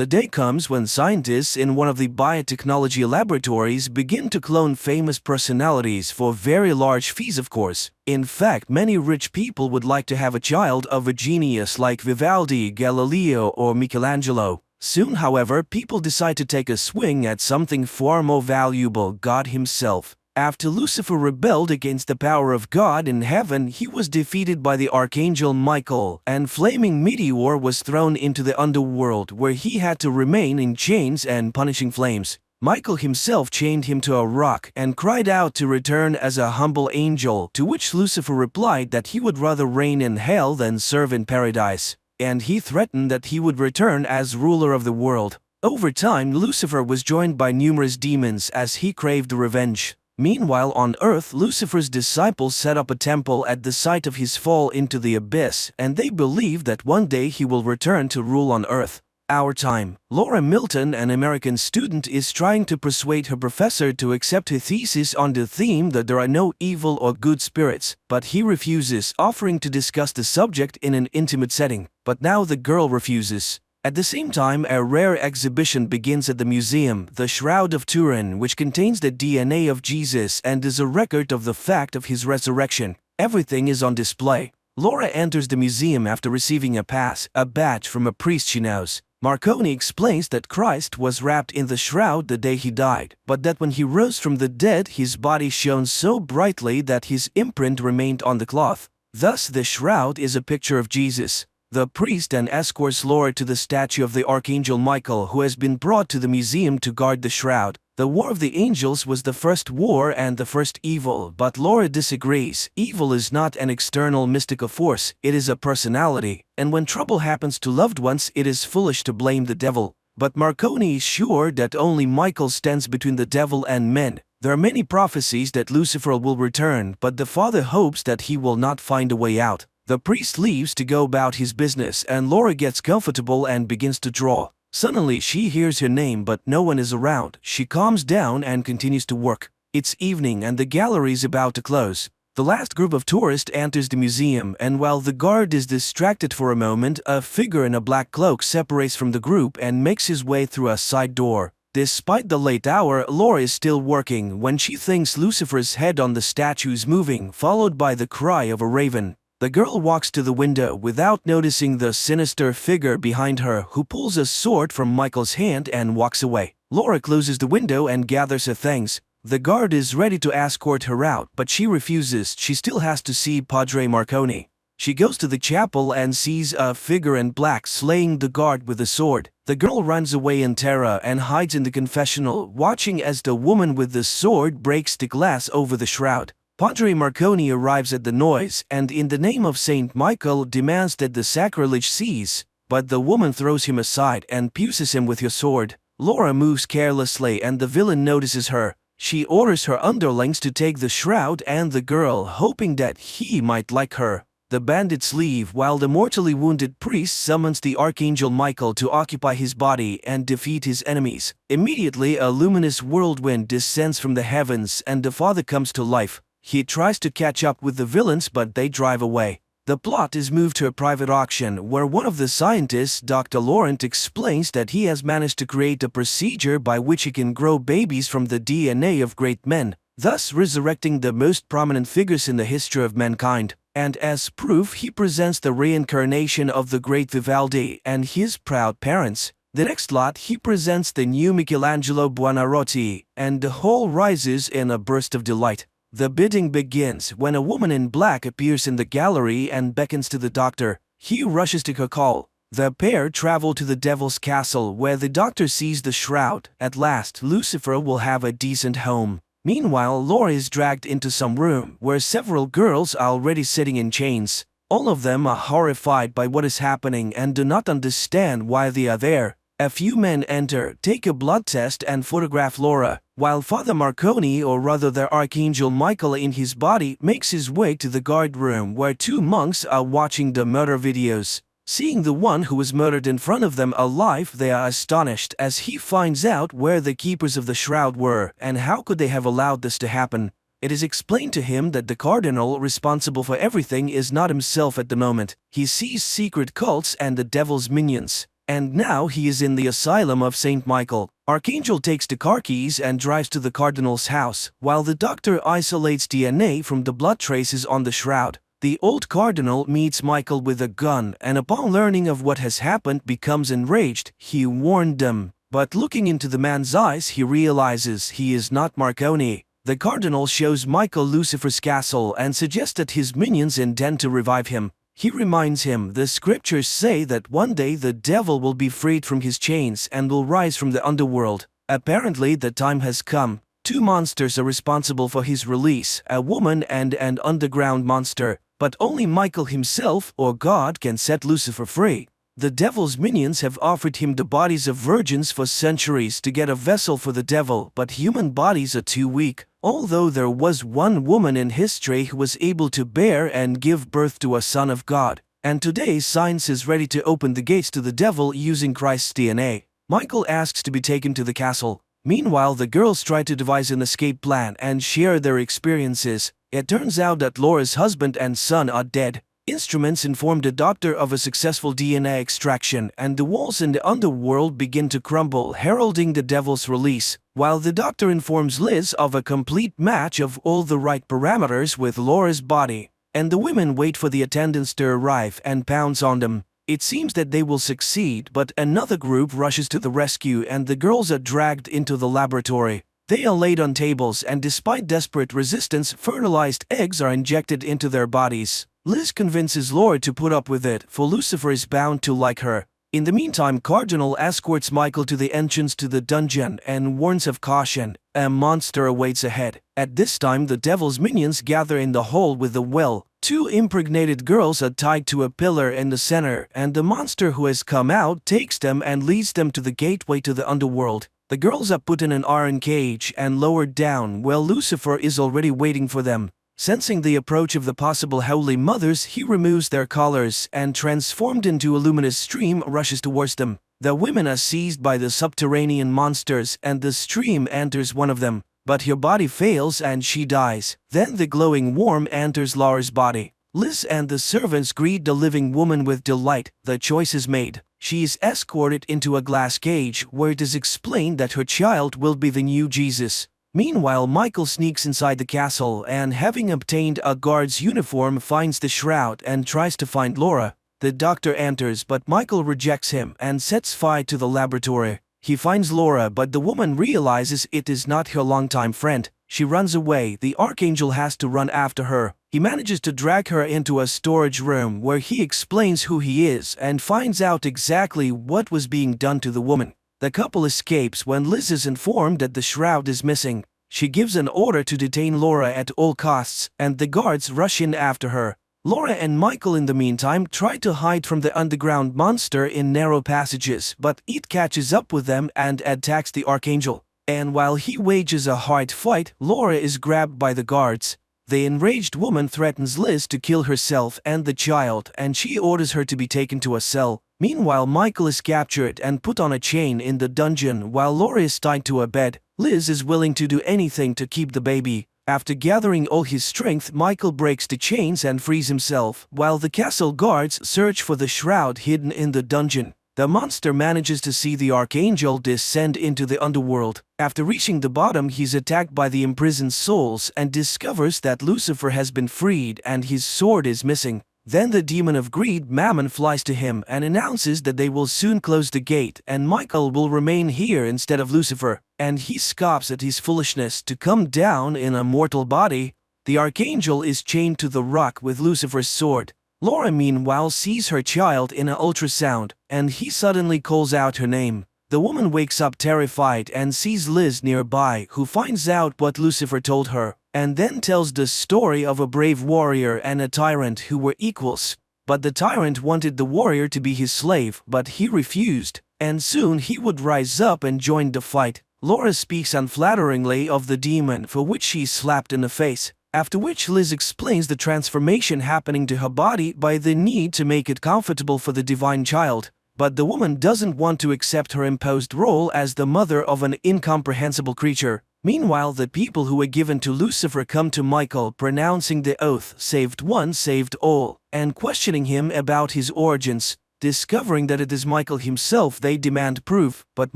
The day comes when scientists in one of the biotechnology laboratories begin to clone famous personalities for very large fees, of course. In fact, many rich people would like to have a child of a genius like Vivaldi, Galileo, or Michelangelo. Soon, however, people decide to take a swing at something far more valuable: God himself. After Lucifer rebelled against the power of God in heaven, he was defeated by the archangel Michael, and flaming meteor was thrown into the underworld, where he had to remain in chains and punishing flames. Michael himself chained him to a rock and cried out to return as a humble angel, to which Lucifer replied that he would rather reign in hell than serve in paradise, and he threatened that he would return as ruler of the world. Over time, Lucifer was joined by numerous demons as he craved revenge. Meanwhile, on earth, Lucifer's disciples set up a temple at the site of his fall into the abyss, and they believe that one day he will return to rule on earth. Our time. Laura Milton, an American student, is trying to persuade her professor to accept her thesis on the theme that there are no evil or good spirits, but he refuses, offering to discuss the subject in an intimate setting. But now the girl refuses. At the same time, a rare exhibition begins at the museum, the Shroud of Turin, which contains the DNA of Jesus and is a record of the fact of his resurrection. Everything is on display. Laura enters the museum after receiving a pass, a badge from a priest she knows. Marconi explains that Christ was wrapped in the shroud the day he died, but that when he rose from the dead, his body shone so brightly that his imprint remained on the cloth. Thus, the shroud is a picture of Jesus. The priest then escorts Laura to the statue of the Archangel Michael, who has been brought to the museum to guard the shroud. The War of the Angels was the first war and the first evil, but Laura disagrees. Evil is not an external mystical force, it is a personality, and when trouble happens to loved ones, it is foolish to blame the devil. But Marconi is sure that only Michael stands between the devil and men. There are many prophecies that Lucifer will return, but the father hopes that he will not find a way out. The priest leaves to go about his business, and Laura gets comfortable and begins to draw. Suddenly, she hears her name, but no one is around. She calms down and continues to work. It's evening and the gallery is about to close. The last group of tourists enters the museum, and while the guard is distracted for a moment, a figure in a black cloak separates from the group and makes his way through a side door. Despite the late hour, Laura is still working when she thinks Lucifer's head on the statue is moving, followed by the cry of a raven. The girl walks to the window without noticing the sinister figure behind her, who pulls a sword from Michael's hand and walks away. Laura closes the window and gathers her things. The guard is ready to escort her out, but she refuses. She still has to see Padre Marconi. She goes to the chapel and sees a figure in black slaying the guard with a sword. The girl runs away in terror and hides in the confessional, watching as the woman with the sword breaks the glass over the shroud. Padre Marconi arrives at the noise and, in the name of Saint Michael, demands that the sacrilege cease, but the woman throws him aside and pierces him with her sword. Laura moves carelessly and the villain notices her. She orders her underlings to take the shroud and the girl, hoping that he might like her. The bandits leave while the mortally wounded priest summons the Archangel Michael to occupy his body and defeat his enemies. Immediately, a luminous whirlwind descends from the heavens and the father comes to life. He tries to catch up with the villains, but they drive away. The plot is moved to a private auction where one of the scientists, Dr. Laurent, explains that he has managed to create a procedure by which he can grow babies from the DNA of great men, thus resurrecting the most prominent figures in the history of mankind. And as proof, he presents the reincarnation of the great Vivaldi and his proud parents. The next lot, he presents the new Michelangelo Buonarroti, and the whole rises in a burst of delight. The bidding begins when a woman in black appears in the gallery and beckons to the doctor. He rushes to her call. The pair travel to the devil's castle where the doctor sees the shroud. At last, Lucifer will have a decent home. Meanwhile, Laura is dragged into some room where several girls are already sitting in chains. All of them are horrified by what is happening and do not understand why they are there. A few men enter, take a blood test and photograph Laura, while Father Marconi, or rather the Archangel Michael in his body, makes his way to the guard room where two monks are watching the murder videos. Seeing the one who was murdered in front of them alive, they are astonished as he finds out where the keepers of the shroud were and how could they have allowed this to happen. It is explained to him that the cardinal responsible for everything is not himself at the moment. He sees secret cults and the devil's minions. and now he is in the asylum of Saint Michael. Archangel takes the car keys and drives to the cardinal's house, while the doctor isolates DNA from the blood traces on the shroud. The old cardinal meets Michael with a gun, and upon learning of what has happened becomes enraged. He warned them, but looking into the man's eyes he realizes he is not Marconi. The cardinal shows Michael Lucifer's castle and suggests that his minions intend to revive him. He reminds him the scriptures say that one day the devil will be freed from his chains and will rise from the underworld. Apparently the time has come. Two monsters are responsible for his release, a woman and an underground monster, but only Michael himself or God can set Lucifer free. The devil's minions have offered him the bodies of virgins for centuries to get a vessel for the devil, but human bodies are too weak. Although there was one woman in history who was able to bear and give birth to a son of God, and today science is ready to open the gates to the devil using Christ's DNA. Michael asks to be taken to the castle. Meanwhile, the girls try to devise an escape plan and share their experiences. It turns out that Laura's husband and son are dead. Instruments inform the doctor of a successful DNA extraction, and the walls in the underworld begin to crumble, heralding the devil's release, while the doctor informs Liz of a complete match of all the right parameters with Laura's body, and the women wait for the attendants to arrive and pounce on them. It seems that they will succeed, but another group rushes to the rescue and the girls are dragged into the laboratory. They are laid on tables, and despite desperate resistance, fertilized eggs are injected into their bodies. Liz convinces Laura to put up with it, for Lucifer is bound to like her. In the meantime, Cardinal escorts Michael to the entrance to the dungeon and warns of caution. A monster awaits ahead. At this time, the devil's minions gather in the hall with the well. Two impregnated girls are tied to a pillar in the center, and the monster who has come out takes them and leads them to the gateway to the underworld. The girls are put in an iron cage and lowered down, while Lucifer is already waiting for them. Sensing the approach of the possible Holy Mothers, he removes their collars and, transformed into a luminous stream, rushes towards them. The women are seized by the subterranean monsters and the stream enters one of them, but her body fails and she dies. Then the glowing worm enters Laura's body. Liz and the servants greet the living woman with delight. The choice is made. She is escorted into a glass cage where it is explained that her child will be the new Jesus. Meanwhile, Michael sneaks inside the castle and, having obtained a guard's uniform, finds the shroud and tries to find Laura. The doctor enters, but Michael rejects him and sets fire to the laboratory. He finds Laura, but the woman realizes it is not her longtime friend. She runs away. The Archangel has to run after her. He manages to drag her into a storage room where he explains who he is and finds out exactly what was being done to the woman. The couple escapes when Liz is informed that the shroud is missing. She gives an order to detain Laura at all costs, and the guards rush in after her. Laura and Michael in the meantime try to hide from the underground monster in narrow passages, but it catches up with them and attacks the Archangel. And while he wages a hard fight, Laura is grabbed by the guards. The enraged woman threatens Liz to kill herself and the child, and she orders her to be taken to a cell. Meanwhile, Michael is captured and put on a chain in the dungeon while Laura is tied to a bed. Liz is willing to do anything to keep the baby. After gathering all his strength, Michael breaks the chains and frees himself, while the castle guards search for the shroud hidden in the dungeon. The monster manages to see the Archangel descend into the underworld. After reaching the bottom, he's attacked by the imprisoned souls and discovers that Lucifer has been freed and his sword is missing. Then the demon of greed, Mammon, flies to him and announces that they will soon close the gate and Michael will remain here instead of Lucifer, and he scoffs at his foolishness to come down in a mortal body. The Archangel is chained to the rock with Lucifer's sword. Laura meanwhile sees her child in an ultrasound, and he suddenly calls out her name. The woman wakes up terrified and sees Liz nearby, who finds out what Lucifer told her, and then tells the story of a brave warrior and a tyrant who were equals. But the tyrant wanted the warrior to be his slave, but he refused, and soon he would rise up and join the fight. Laura speaks unflatteringly of the demon, for which she is slapped in the face. After which Liz explains the transformation happening to her body by the need to make it comfortable for the divine child. But the woman doesn't want to accept her imposed role as the mother of an incomprehensible creature. Meanwhile, the people who were given to Lucifer come to Michael, pronouncing the oath, "Saved one, saved all," and questioning him about his origins. Discovering that it is Michael himself, they demand proof, but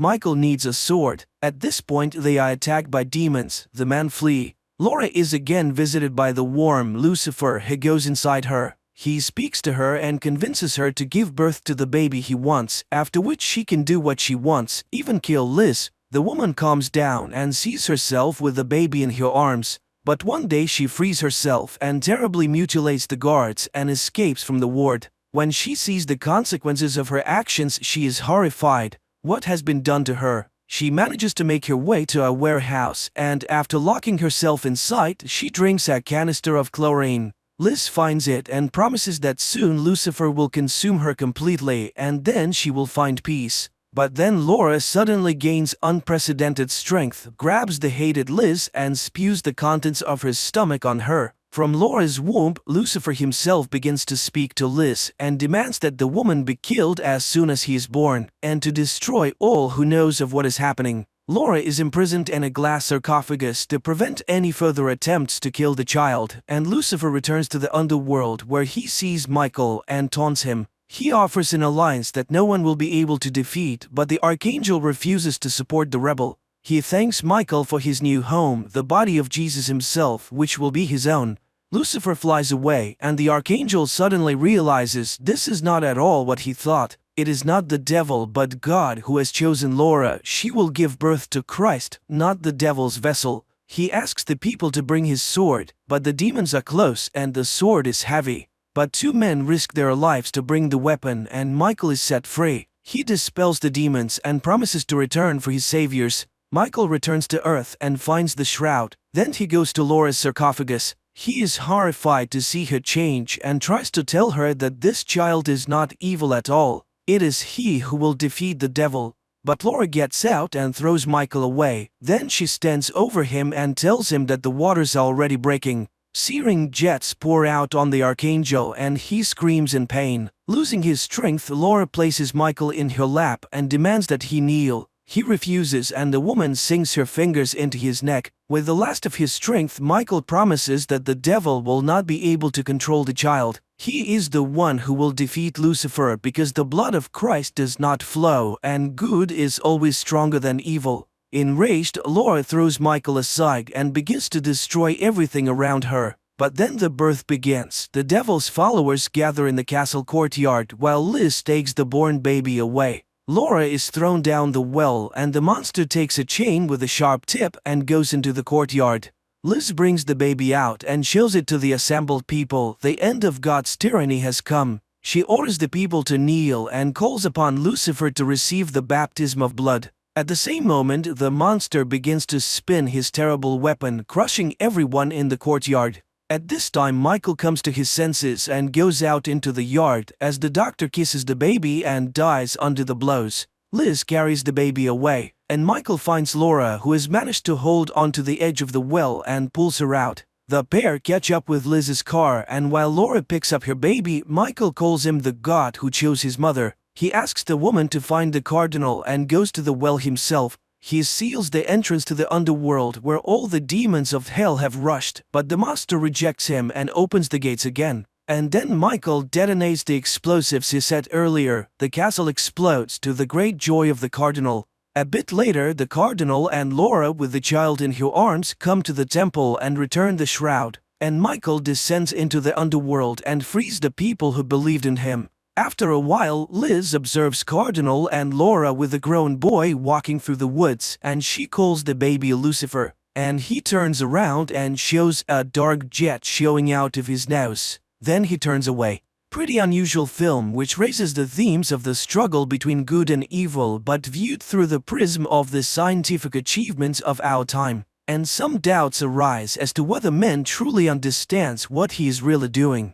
Michael needs a sword. At this point, they are attacked by demons. The men flee. Laura is again visited by the worm Lucifer. He goes inside her. He speaks to her and convinces her to give birth to the baby he wants, after which she can do what she wants, even kill Liz. The woman calms down and sees herself with the baby in her arms. But one day she frees herself and terribly mutilates the guards and escapes from the ward. When she sees the consequences of her actions, she is horrified. What has been done to her? She manages to make her way to a warehouse, and after locking herself inside, she drinks a canister of chlorine. Liz finds it and promises that soon Lucifer will consume her completely, and then she will find peace. But then Laura suddenly gains unprecedented strength, grabs the hated Liz, and spews the contents of her stomach on her. From Laura's womb, Lucifer himself begins to speak to Liz and demands that the woman be killed as soon as he is born, and to destroy all who knows of what is happening. Laura is imprisoned in a glass sarcophagus to prevent any further attempts to kill the child, and Lucifer returns to the underworld where he sees Michael and taunts him. He offers an alliance that no one will be able to defeat, but the archangel refuses to support the rebel. He thanks Michael for his new home, the body of Jesus himself, which will be his own. Lucifer flies away, and the archangel suddenly realizes this is not at all what he thought. It is not the devil but God who has chosen Laura. She will give birth to Christ, not the devil's vessel. He asks the people to bring his sword, but the demons are close and the sword is heavy. But two men risk their lives to bring the weapon, and Michael is set free. He dispels the demons and promises to return for his saviors. Michael returns to Earth and finds the shroud. Then he goes to Laura's sarcophagus. He is horrified to see her change and tries to tell her that this child is not evil at all. It is he who will defeat the devil. But Laura gets out and throws Michael away. Then she stands over him and tells him that the waters are already breaking. Searing jets pour out on the archangel and he screams in pain. Losing his strength, Laura places Michael in her lap and demands that he kneel. He refuses and the woman sinks her fingers into his neck. With the last of his strength, Michael promises that the devil will not be able to control the child. He is the one who will defeat Lucifer because the blood of Christ does not flow and good is always stronger than evil. Enraged, Laura throws Michael aside and begins to destroy everything around her. But then the birth begins. The devil's followers gather in the castle courtyard while Liz takes the born baby away. Laura is thrown down the well and the monster takes a chain with a sharp tip and goes into the courtyard. Liz brings the baby out and shows it to the assembled people. The end of God's tyranny has come. She orders the people to kneel and calls upon Lucifer to receive the baptism of blood. At the same moment, the monster begins to spin his terrible weapon, crushing everyone in the courtyard. At this time, Michael comes to his senses and goes out into the yard as the doctor kisses the baby and dies under the blows. Liz carries the baby away, and Michael finds Laura, who has managed to hold onto the edge of the well, and pulls her out. The pair catch up with Liz's car, and while Laura picks up her baby, Michael calls him the God who chose his mother. He asks the woman to find the cardinal and goes to the well himself. He seals the entrance to the underworld where all the demons of hell have rushed, but the monster rejects him and opens the gates again. And then Michael detonates the explosives he set earlier. The castle explodes to the great joy of the cardinal. A bit later, the cardinal and Laura with the child in her arms come to the temple and return the shroud. And Michael descends into the underworld and frees the people who believed in him. After a while, Liz observes Cardinal and Laura with a grown boy walking through the woods, and she calls the baby Lucifer. And he turns around and shows a dark jet showing out of his nose. Then he turns away. Pretty unusual film which raises the themes of the struggle between good and evil, but viewed through the prism of the scientific achievements of our time. And some doubts arise as to whether man truly understands what he is really doing.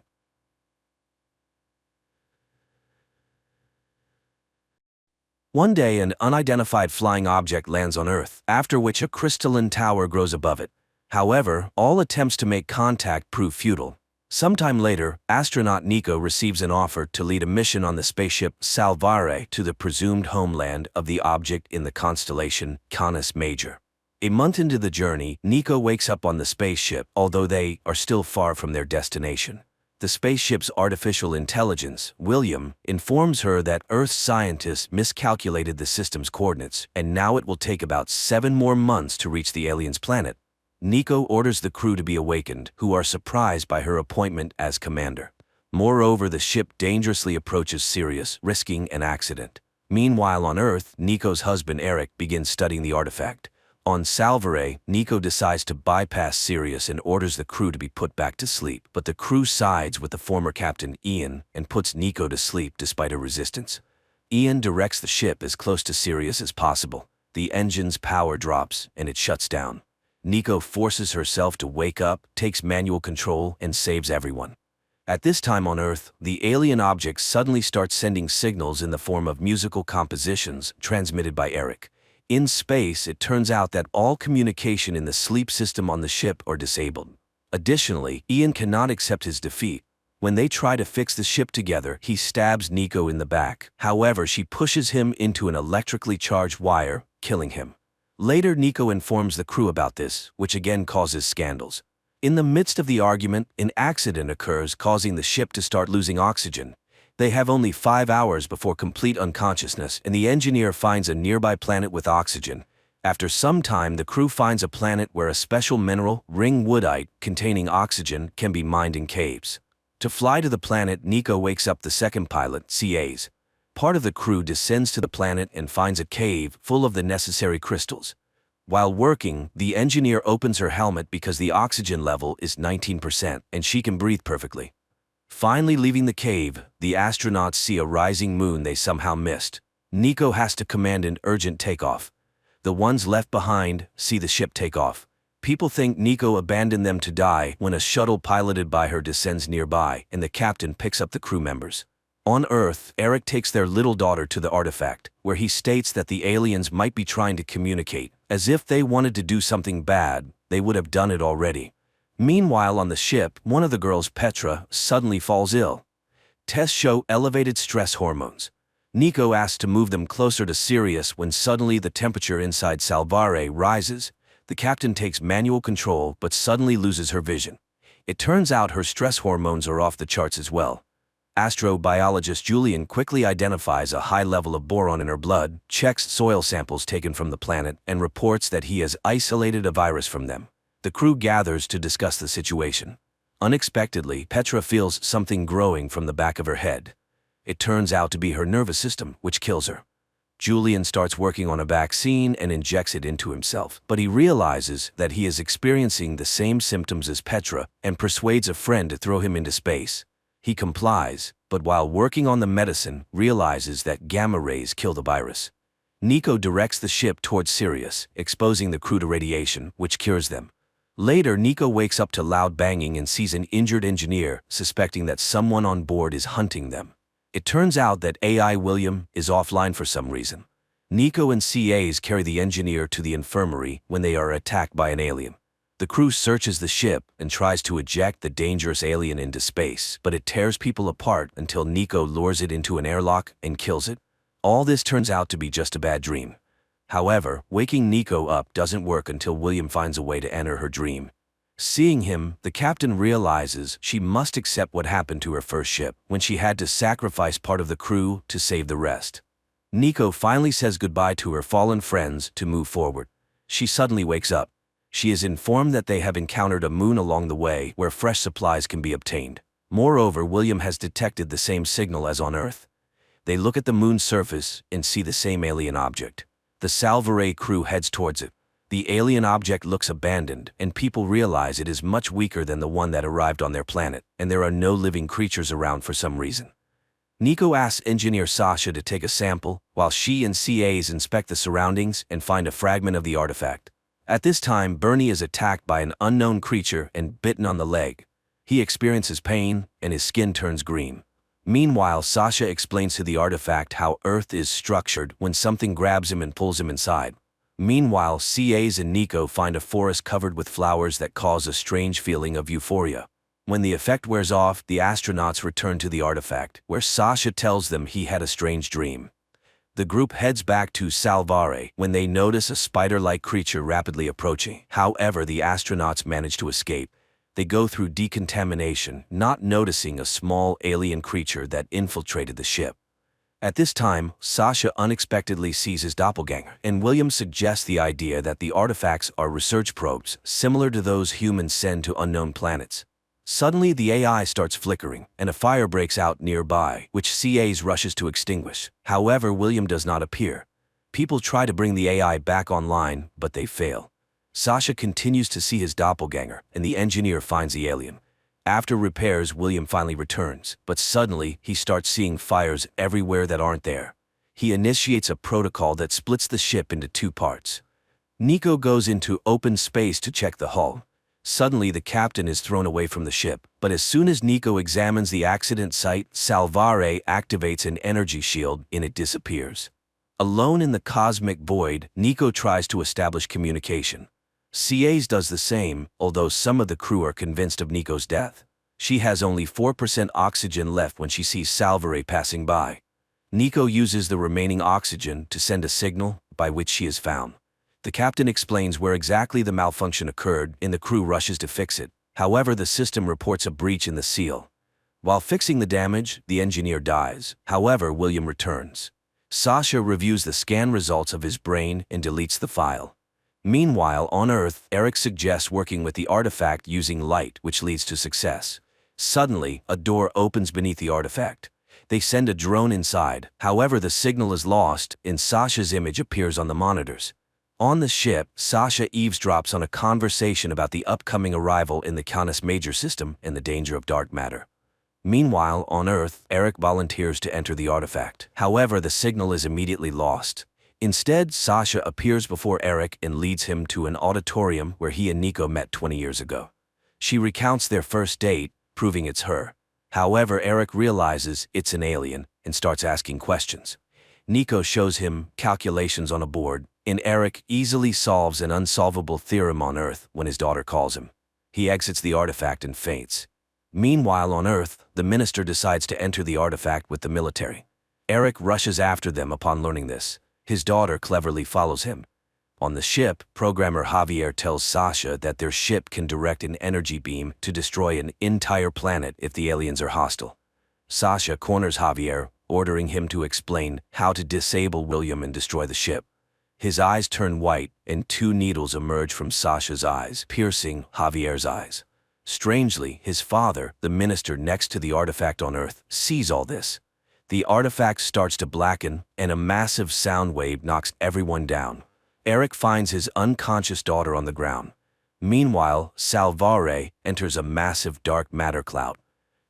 One day, an unidentified flying object lands on Earth, after which a crystalline tower grows above it. However, all attempts to make contact prove futile. Sometime later, astronaut Nico receives an offer to lead a mission on the spaceship Salvare to the presumed homeland of the object in the constellation Canis Major. A month into the journey, Nico wakes up on the spaceship, although they are still far from their destination. The spaceship's artificial intelligence, William, informs her that Earth's scientists miscalculated the system's coordinates, and now it will take about 7 more months to reach the aliens' planet. Nico orders the crew to be awakened, who are surprised by her appointment as commander. Moreover, the ship dangerously approaches Sirius, risking an accident. Meanwhile on Earth, Nico's husband Eric begins studying the artifact. On Salvare, Nico decides to bypass Sirius and orders the crew to be put back to sleep, but the crew sides with the former captain Ian and puts Nico to sleep despite her resistance. Ian directs the ship as close to Sirius as possible. The engine's power drops and it shuts down. Nico forces herself to wake up, takes manual control, and saves everyone. At this time on Earth, the alien object suddenly starts sending signals in the form of musical compositions transmitted by Eric. In space, it turns out that all communication in the sleep system on the ship are disabled. Additionally, Ian cannot accept his defeat. When they try to fix the ship together, he stabs Nico in the back. However, she pushes him into an electrically charged wire, killing him. Later, Nico informs the crew about this, which again causes scandals. In the midst of the argument, an accident occurs, causing the ship to start losing oxygen. They have only 5 hours before complete unconsciousness, and the engineer finds a nearby planet with oxygen. After some time, the crew finds a planet where a special mineral, ring woodite, containing oxygen, can be mined in caves. To fly to the planet, Nico wakes up the second pilot, CAs. Part of the crew descends to the planet and finds a cave full of the necessary crystals. While working, the engineer opens her helmet because the oxygen level is 19% and she can breathe perfectly. Finally leaving the cave, the astronauts see a rising moon they somehow missed. Nico has to command an urgent takeoff. The ones left behind see the ship take off. People think Nico abandoned them to die when a shuttle piloted by her descends nearby and the captain picks up the crew members. On Earth, Eric takes their little daughter to the artifact, where he states that the aliens might be trying to communicate. As if they wanted to do something bad, they would have done it already. Meanwhile on the ship, one of the girls, Petra, suddenly falls ill. Tests show elevated stress hormones. Nico asks to move them closer to Sirius when suddenly the temperature inside Salvare rises. The captain takes manual control but suddenly loses her vision. It turns out her stress hormones are off the charts as well. Astrobiologist Julian quickly identifies a high level of boron in her blood, checks soil samples taken from the planet, and reports that he has isolated a virus from them. The crew gathers to discuss the situation. Unexpectedly, Petra feels something growing from the back of her head. It turns out to be her nervous system, which kills her. Julian starts working on a vaccine and injects it into himself, but he realizes that he is experiencing the same symptoms as Petra and persuades a friend to throw him into space. He complies, but while working on the medicine, realizes that gamma rays kill the virus. Nico directs the ship towards Sirius, exposing the crew to radiation, which cures them. Later, Nico wakes up to loud banging and sees an injured engineer, suspecting that someone on board is hunting them. It turns out that AI William is offline for some reason. Nico and CAs carry the engineer to the infirmary when they are attacked by an alien. The crew searches the ship and tries to eject the dangerous alien into space, but it tears people apart until Nico lures it into an airlock and kills it. All this turns out to be just a bad dream. However, waking Nico up doesn't work until William finds a way to enter her dream. Seeing him, the captain realizes she must accept what happened to her first ship when she had to sacrifice part of the crew to save the rest. Nico finally says goodbye to her fallen friends to move forward. She suddenly wakes up. She is informed that they have encountered a moon along the way where fresh supplies can be obtained. Moreover, William has detected the same signal as on Earth. They look at the moon's surface and see the same alien object. The Salvare crew heads towards it. The alien object looks abandoned, and people realize it is much weaker than the one that arrived on their planet, and there are no living creatures around for some reason. Nico asks engineer Sasha to take a sample, while she and CAs inspect the surroundings and find a fragment of the artifact. At this time, Bernie is attacked by an unknown creature and bitten on the leg. He experiences pain, and his skin turns green. Meanwhile, Sasha explains to the artifact how Earth is structured when something grabs him and pulls him inside. Meanwhile, CAs and Nico find a forest covered with flowers that cause a strange feeling of euphoria. When the effect wears off, the astronauts return to the artifact, where Sasha tells them he had a strange dream. The group heads back to Salvare when they notice a spider-like creature rapidly approaching. However, the astronauts manage to escape. They go through decontamination, not noticing a small alien creature that infiltrated the ship. At this time, Sasha unexpectedly sees his doppelganger, and William suggests the idea that the artifacts are research probes, similar to those humans send to unknown planets. Suddenly, the AI starts flickering, and a fire breaks out nearby, which CAs rushes to extinguish. However, William does not appear. People try to bring the AI back online, but they fail. Sasha continues to see his doppelganger, and the engineer finds the alien. After repairs, William finally returns, but suddenly he starts seeing fires everywhere that aren't there. He initiates a protocol that splits the ship into two parts. Nico goes into open space to check the hull. Suddenly, the captain is thrown away from the ship, but as soon as Nico examines the accident site, Salvare activates an energy shield and it disappears. Alone in the cosmic void, Nico tries to establish communication. CAs does the same, although some of the crew are convinced of Nico's death. She has only 4% oxygen left when she sees Salvare passing by. Nico uses the remaining oxygen to send a signal, by which she is found. The captain explains where exactly the malfunction occurred, and the crew rushes to fix it. However, the system reports a breach in the seal. While fixing the damage, the engineer dies. However, William returns. Sasha reviews the scan results of his brain and deletes the file. Meanwhile, on Earth, Eric suggests working with the artifact using light, which leads to success. Suddenly, a door opens beneath the artifact. They send a drone inside. However, the signal is lost, and Sasha's image appears on the monitors. On the ship, Sasha eavesdrops on a conversation about the upcoming arrival in the Canis Major system and the danger of dark matter. Meanwhile, on Earth, Eric volunteers to enter the artifact. However, the signal is immediately lost. Instead, Sasha appears before Eric and leads him to an auditorium where he and Nico met 20 years ago. She recounts their first date, proving it's her. However, Eric realizes it's an alien and starts asking questions. Nico shows him calculations on a board, and Eric easily solves an unsolvable theorem on Earth when his daughter calls him. He exits the artifact and faints. Meanwhile, on Earth, the minister decides to enter the artifact with the military. Eric rushes after them upon learning this. His daughter cleverly follows him. On the ship, programmer Javier tells Sasha that their ship can direct an energy beam to destroy an entire planet if the aliens are hostile. Sasha corners Javier, ordering him to explain how to disable William and destroy the ship. His eyes turn white, and two needles emerge from Sasha's eyes, piercing Javier's eyes. Strangely, his father, the minister next to the artifact on Earth, sees all this. The artifact starts to blacken, and a massive sound wave knocks everyone down. Eric finds his unconscious daughter on the ground. Meanwhile, Salvare enters a massive dark matter cloud.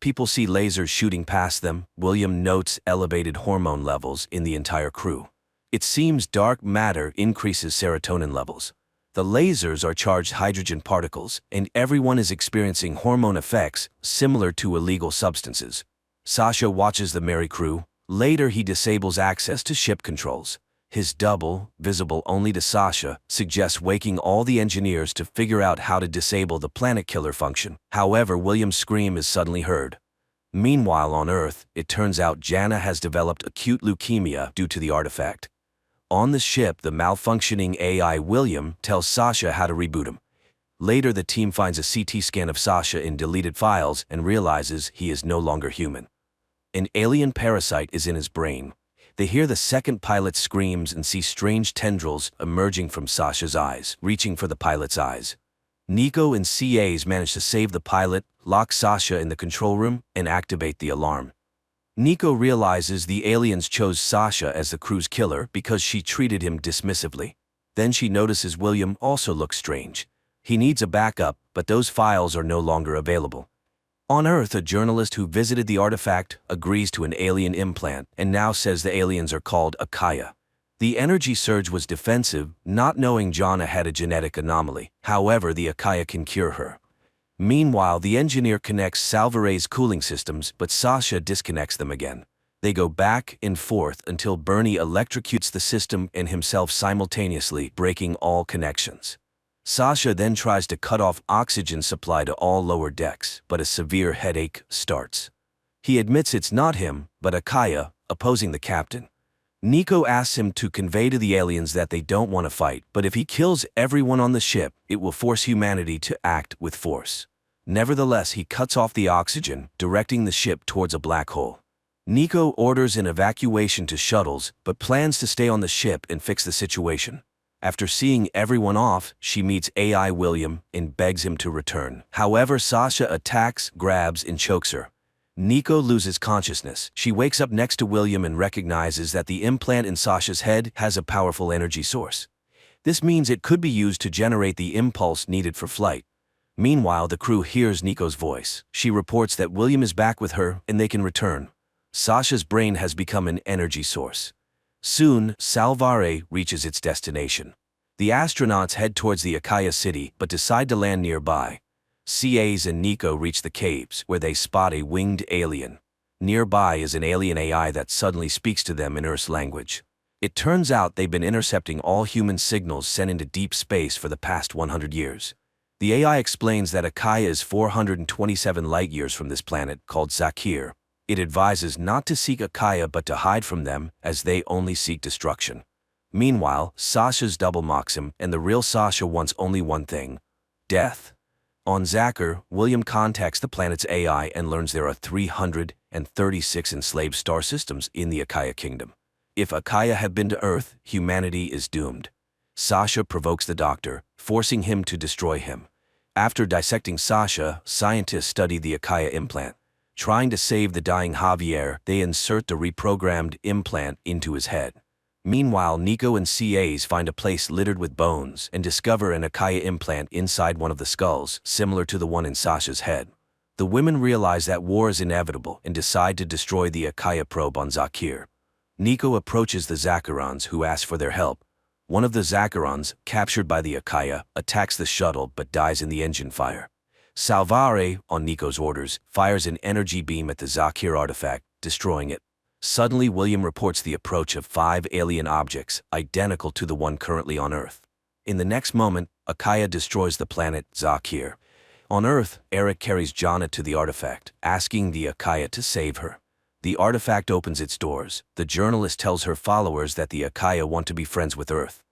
People see lasers shooting past them. William notes elevated hormone levels in the entire crew. It seems dark matter increases serotonin levels. The lasers are charged hydrogen particles, and everyone is experiencing hormone effects similar to illegal substances. Sasha watches the merry crew. Later, he disables access to ship controls. His double, visible only to Sasha, suggests waking all the engineers to figure out how to disable the planet killer function. However, William's scream is suddenly heard. Meanwhile, on Earth, it turns out Jana has developed acute leukemia due to the artifact. On the ship, the malfunctioning AI William tells Sasha how to reboot him. Later, the team finds a CT scan of Sasha in deleted files and realizes he is no longer human. An alien parasite is in his brain. They hear the second pilot's screams and see strange tendrils emerging from Sasha's eyes, reaching for the pilot's eyes. Nico and CAs manage to save the pilot, lock Sasha in the control room, and activate the alarm. Nico realizes the aliens chose Sasha as the crew's killer because she treated him dismissively. Then she notices William also looks strange. He needs a backup, but those files are no longer available. On Earth, a journalist who visited the artifact agrees to an alien implant and now says the aliens are called Akaya. The energy surge was defensive, not knowing Jana had a genetic anomaly. However, the Akaya can cure her. Meanwhile, the engineer connects Salvare's cooling systems, but Sasha disconnects them again. They go back and forth until Bernie electrocutes the system and himself simultaneously, breaking all connections. Sasha then tries to cut off oxygen supply to all lower decks, but a severe headache starts. He admits it's not him, but Akaya, opposing the captain. Nico asks him to convey to the aliens that they don't want to fight, but if he kills everyone on the ship, it will force humanity to act with force. Nevertheless, he cuts off the oxygen, directing the ship towards a black hole. Nico orders an evacuation to shuttles, but plans to stay on the ship and fix the situation. After seeing everyone off, she meets AI William and begs him to return. However, Sasha attacks, grabs, and chokes her. Nico loses consciousness. She wakes up next to William and recognizes that the implant in Sasha's head has a powerful energy source. This means it could be used to generate the impulse needed for flight. Meanwhile, the crew hears Nico's voice. She reports that William is back with her and they can return. Sasha's brain has become an energy source. Soon, Salvare reaches its destination. The astronauts head towards the Akaya city but decide to land nearby. CAs and Nico reach the caves, where they spot a winged alien. Nearby is an alien AI that suddenly speaks to them in Earth's language. It turns out they've been intercepting all human signals sent into deep space for the past 100 years. The AI explains that Akaya is 427 light-years from this planet, called Zakir. It advises not to seek Akaya but to hide from them, as they only seek destruction. Meanwhile, Sasha's double mocks him, and the real Sasha wants only one thing: death. On Zakir, William contacts the planet's AI and learns there are 336 enslaved star systems in the Akaya kingdom. If Akaya had been to Earth, humanity is doomed. Sasha provokes the doctor, forcing him to destroy him. After dissecting Sasha, scientists study the Akaya implant. Trying to save the dying Javier, they insert the reprogrammed implant into his head. Meanwhile, Nico and CAs find a place littered with bones and discover an Akaya implant inside one of the skulls, similar to the one in Sasha's head. The women realize that war is inevitable and decide to destroy the Akaya probe on Zakir. Nico approaches the Zakirans, who ask for their help. One of the Zakirans, captured by the Akaya, attacks the shuttle but dies in the engine fire. Salvare, on Nico's orders, fires an energy beam at the Zakir artifact, destroying it. Suddenly, William reports the approach of 5 alien objects, identical to the one currently on Earth. In the next moment, Akaya destroys the planet Zakir. On Earth, Eric carries Jana to the artifact, asking the Akaya to save her. The artifact opens its doors. The journalist tells her followers that the Akaya want to be friends with Earth.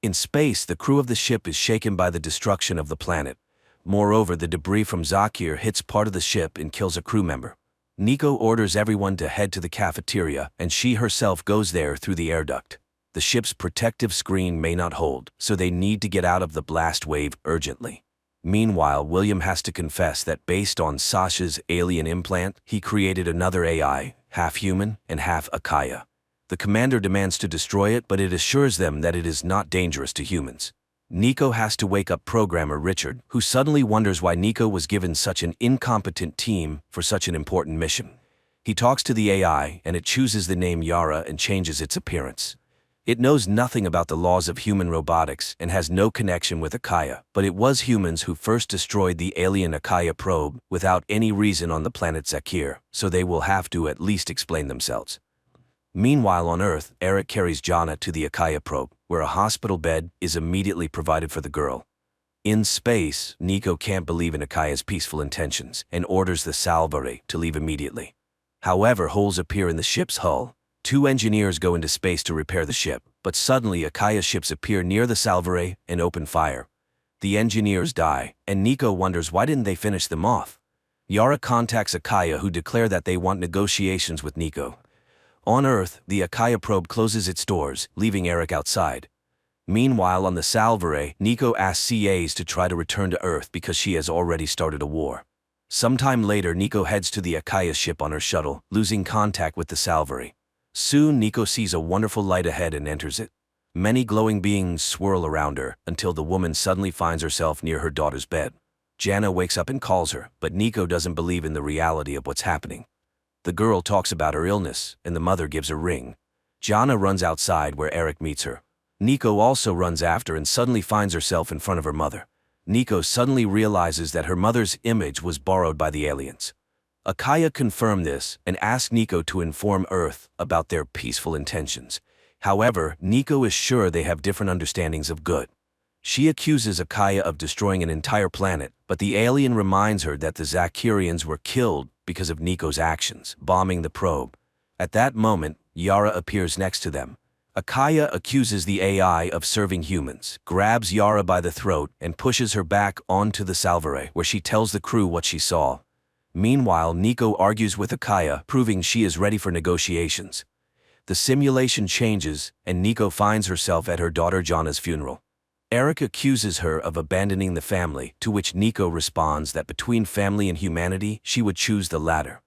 In space, the crew of the ship is shaken by the destruction of the planet. Moreover, the debris from Zakir hits part of the ship and kills a crew member. Nico orders everyone to head to the cafeteria, and she herself goes there through the air duct. The ship's protective screen may not hold, so they need to get out of the blast wave urgently. Meanwhile, William has to confess that based on Sasha's alien implant, he created another AI, half human and half Akaya. The commander demands to destroy it, but it assures them that it is not dangerous to humans. Nico has to wake up programmer Richard, who suddenly wonders why Nico was given such an incompetent team for such an important mission. He talks to the AI, and it chooses the name Yara and changes its appearance. It knows nothing about the laws of human robotics and has no connection with Akaya, but it was humans who first destroyed the alien Akaya probe without any reason on the planet Zakir, so they will have to at least explain themselves. Meanwhile, on Earth, Eric carries Jana to the Akaya probe, where a hospital bed is immediately provided for the girl. In space, Nico can't believe in Akaya's peaceful intentions and orders the Salvare to leave immediately. However, holes appear in the ship's hull. 2 engineers go into space to repair the ship, but suddenly Akaya ships appear near the Salvare and open fire. The engineers die, and Nico wonders why didn't they finish them off. Yara contacts Akaya, who declare that they want negotiations with Nico. On Earth, the Akaya probe closes its doors, leaving Eric outside. Meanwhile, on the Salvare, Nico asks CAs to try to return to Earth because she has already started a war. Sometime later, Nico heads to the Akaya ship on her shuttle, losing contact with the Salvare. Soon, Nico sees a wonderful light ahead and enters it. Many glowing beings swirl around her until the woman suddenly finds herself near her daughter's bed. Jana wakes up and calls her, but Nico doesn't believe in the reality of what's happening. The girl talks about her illness, and the mother gives a ring. Jana runs outside where Eric meets her. Nico also runs after and suddenly finds herself in front of her mother. Nico suddenly realizes that her mother's image was borrowed by the aliens. Akaya confirmed this and asked Nico to inform Earth about their peaceful intentions. However, Nico is sure they have different understandings of good. She accuses Akaya of destroying an entire planet, but the alien reminds her that the Zakirians were killed because of Nico's actions, bombing the probe. At that moment, Yara appears next to them. Akaya accuses the AI of serving humans, grabs Yara by the throat, and pushes her back onto the Salvare, where she tells the crew what she saw. Meanwhile, Nico argues with Akaya, proving she is ready for negotiations. The simulation changes, and Nico finds herself at her daughter Jana's funeral. Eric accuses her of abandoning the family, to which Nico responds that between family and humanity, she would choose the latter.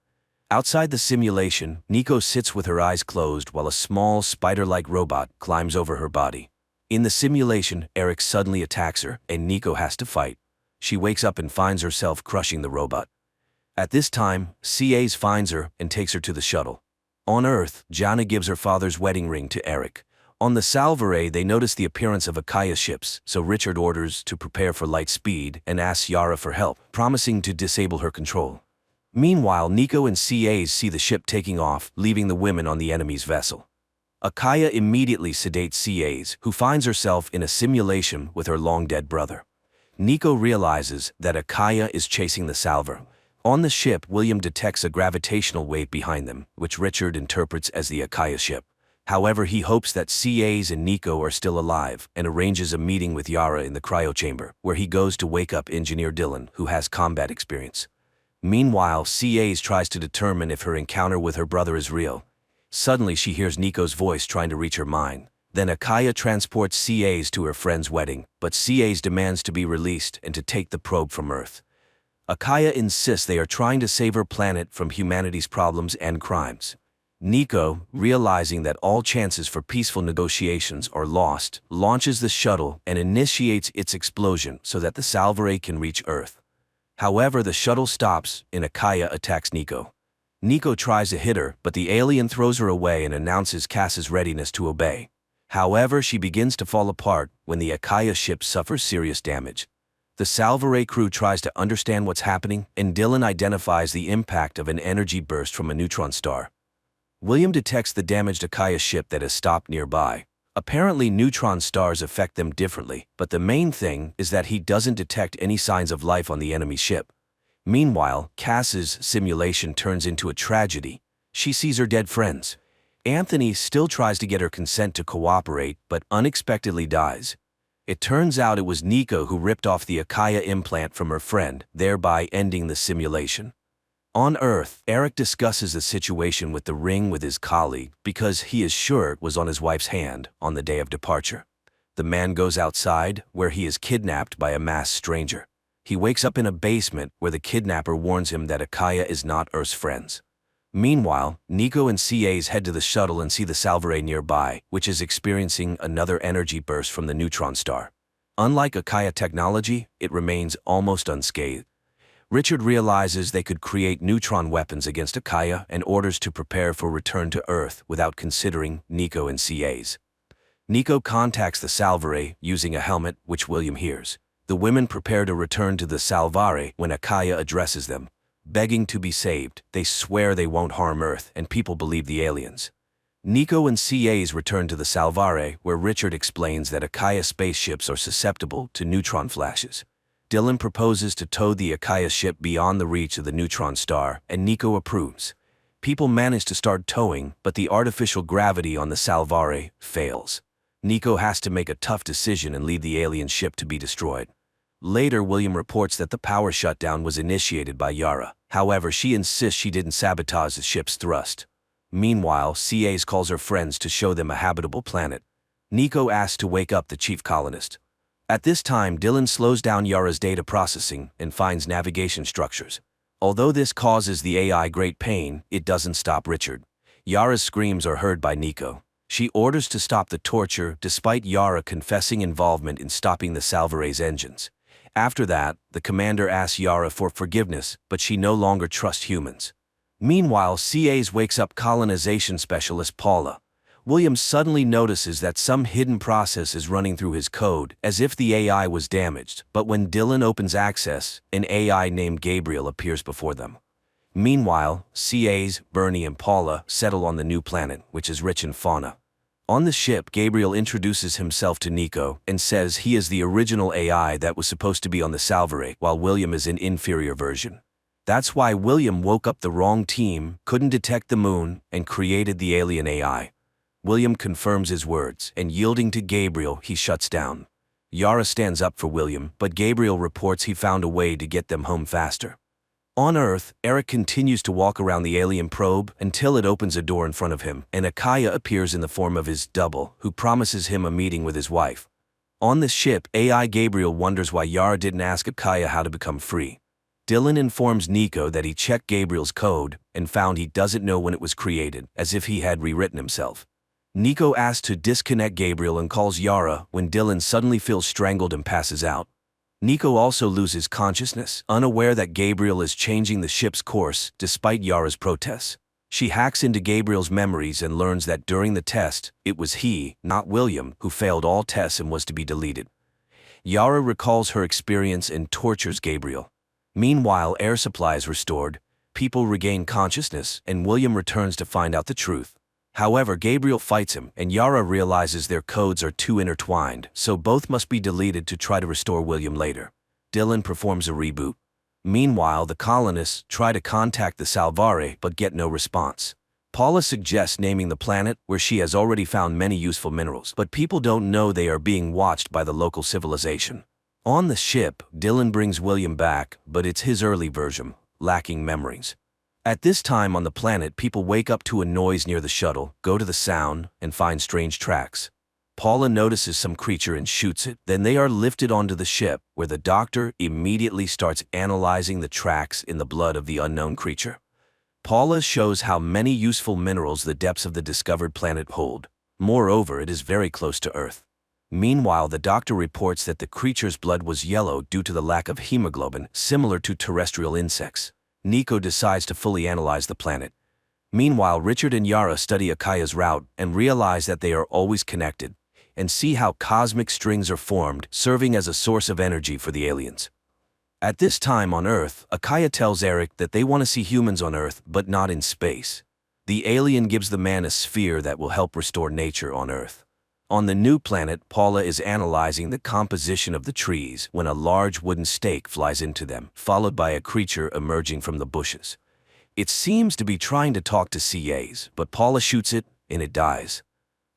Outside the simulation, Nico sits with her eyes closed while a small spider-like robot climbs over her body. In the simulation, Eric suddenly attacks her, and Nico has to fight. She wakes up and finds herself crushing the robot. At this time, CAs finds her and takes her to the shuttle. On Earth, Jana gives her father's wedding ring to Eric. On the Salvare, they notice the appearance of Akaya's ships, so Richard orders to prepare for light speed and asks Yara for help, promising to disable her control. Meanwhile, Nico and CAs see the ship taking off, leaving the women on the enemy's vessel. Akaya immediately sedates CAs, who finds herself in a simulation with her long-dead brother. Nico realizes that Akaya is chasing the Salver. On the ship, William detects a gravitational wave behind them, which Richard interprets as the Akaya ship. However, he hopes that CAs and Nico are still alive and arranges a meeting with Yara in the cryo chamber, where he goes to wake up Engineer Dylan, who has combat experience. Meanwhile, CAs tries to determine if her encounter with her brother is real. Suddenly, she hears Nico's voice trying to reach her mind. Then Akaya transports CAs to her friend's wedding, but CAs demands to be released and to take the probe from Earth. Akaya insists they are trying to save her planet from humanity's problems and crimes. Nico, realizing that all chances for peaceful negotiations are lost, launches the shuttle and initiates its explosion so that the Salvare can reach Earth. However, the shuttle stops and Akaya attacks Nico. Nico tries to hit her, but the alien throws her away and announces Cass's readiness to obey. However, she begins to fall apart when the Akaya ship suffers serious damage. The Salvare crew tries to understand what's happening, and Dylan identifies the impact of an energy burst from a neutron star. William detects the damaged Akaya ship that has stopped nearby. Apparently, neutron stars affect them differently, but the main thing is that he doesn't detect any signs of life on the enemy ship. Meanwhile, Cass's simulation turns into a tragedy. She sees her dead friends. Anthony still tries to get her consent to cooperate, but unexpectedly dies. It turns out it was Nico who ripped off the Akaya implant from her friend, thereby ending the simulation. On Earth, Eric discusses the situation with the ring with his colleague because he is sure it was on his wife's hand on the day of departure. The man goes outside, where he is kidnapped by a masked stranger. He wakes up in a basement where the kidnapper warns him that Akaya is not Earth's friends. Meanwhile, Nico and CAs head to the shuttle and see the Salvare nearby, which is experiencing another energy burst from the neutron star. Unlike Akaya technology, it remains almost unscathed. Richard realizes they could create neutron weapons against Akaya and orders to prepare for return to Earth without considering Nico and CAs. Nico contacts the Salvare using a helmet, which William hears. The women prepare to return to the Salvare when Akaya addresses them. Begging to be saved, they swear they won't harm Earth, and people believe the aliens. Nico and CAs return to the Salvare, where Richard explains that Akaya spaceships are susceptible to neutron flashes. Dylan proposes to tow the Akaya ship beyond the reach of the neutron star, and Nico approves. People manage to start towing, but the artificial gravity on the Salvare fails. Nico has to make a tough decision and leave the alien ship to be destroyed. Later, William reports that the power shutdown was initiated by Yara. However, she insists she didn't sabotage the ship's thrust. Meanwhile, CAs calls her friends to show them a habitable planet. Nico asks to wake up the chief colonist. At this time, Dylan slows down Yara's data processing and finds navigation structures. Although this causes the AI great pain, it doesn't stop Richard. Yara's screams are heard by Nico. She orders to stop the torture despite Yara confessing involvement in stopping the Salvare's engines. After that, the commander asks Yara for forgiveness, but she no longer trusts humans. Meanwhile, CAs wakes up colonization specialist Paula. William suddenly notices that some hidden process is running through his code, as if the AI was damaged, but when Dylan opens access, an AI named Gabriel appears before them. Meanwhile, CAs, Bernie and Paula settle on the new planet, which is rich in fauna. On the ship, Gabriel introduces himself to Nico and says he is the original AI that was supposed to be on the Salvare, while William is an inferior version. That's why William woke up the wrong team, couldn't detect the moon, and created the alien AI. William confirms his words, and yielding to Gabriel, he shuts down. Yara stands up for William, but Gabriel reports he found a way to get them home faster. On Earth, Eric continues to walk around the alien probe until it opens a door in front of him, and Akaya appears in the form of his double, who promises him a meeting with his wife. On the ship, AI Gabriel wonders why Yara didn't ask Akaya how to become free. Dylan informs Nico that he checked Gabriel's code and found he doesn't know when it was created, as if he had rewritten himself. Nico asks to disconnect Gabriel and calls Yara when Dylan suddenly feels strangled and passes out. Nico also loses consciousness, unaware that Gabriel is changing the ship's course despite Yara's protests. She hacks into Gabriel's memories and learns that during the test, it was he, not William, who failed all tests and was to be deleted. Yara recalls her experience and tortures Gabriel. Meanwhile, air supply is restored, people regain consciousness, and William returns to find out the truth. However, Gabriel fights him, and Yara realizes their codes are too intertwined, so both must be deleted to try to restore William later. Dylan performs a reboot. Meanwhile, the colonists try to contact the Salvare but get no response. Paula suggests naming the planet, where she has already found many useful minerals, but people don't know they are being watched by the local civilization. On the ship, Dylan brings William back, but it's his early version, lacking memories. At this time on the planet, people wake up to a noise near the shuttle, go to the sound, and find strange tracks. Paula notices some creature and shoots it. Then they are lifted onto the ship, where the doctor immediately starts analyzing the tracks in the blood of the unknown creature. Paula shows how many useful minerals the depths of the discovered planet hold. Moreover, it is very close to Earth. Meanwhile, the doctor reports that the creature's blood was yellow due to the lack of hemoglobin, similar to terrestrial insects. Nico decides to fully analyze the planet. Meanwhile, Richard and Yara study Akaya's route and realize that they are always connected, and see how cosmic strings are formed, serving as a source of energy for the aliens. At this time on Earth, Akaya tells Eric that they want to see humans on Earth, but not in space. The alien gives the man a sphere that will help restore nature on Earth. On the new planet, Paula is analyzing the composition of the trees when a large wooden stake flies into them, followed by a creature emerging from the bushes. It seems to be trying to talk to CAs, but Paula shoots it, and it dies.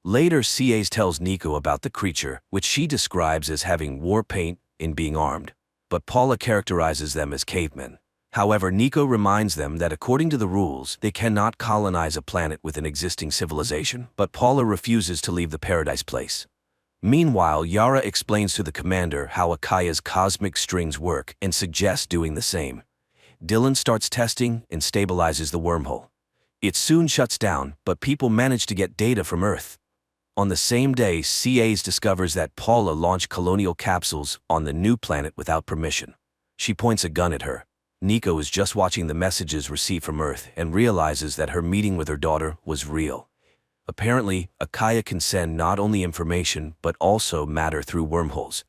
Later, CAs tells Nico about the creature, which she describes as having war paint and being armed, but Paula characterizes them as cavemen. However, Nico reminds them that according to the rules, they cannot colonize a planet with an existing civilization, but Paula refuses to leave the paradise place. Meanwhile, Yara explains to the commander how Akaya's cosmic strings work and suggests doing the same. Dylan starts testing and stabilizes the wormhole. It soon shuts down, but people manage to get data from Earth. On the same day, CAs discovers that Paula launched colonial capsules on the new planet without permission. She points a gun at her. Nico is just watching the messages received from Earth and realizes that her meeting with her daughter was real. Apparently, Akaya can send not only information but also matter through wormholes.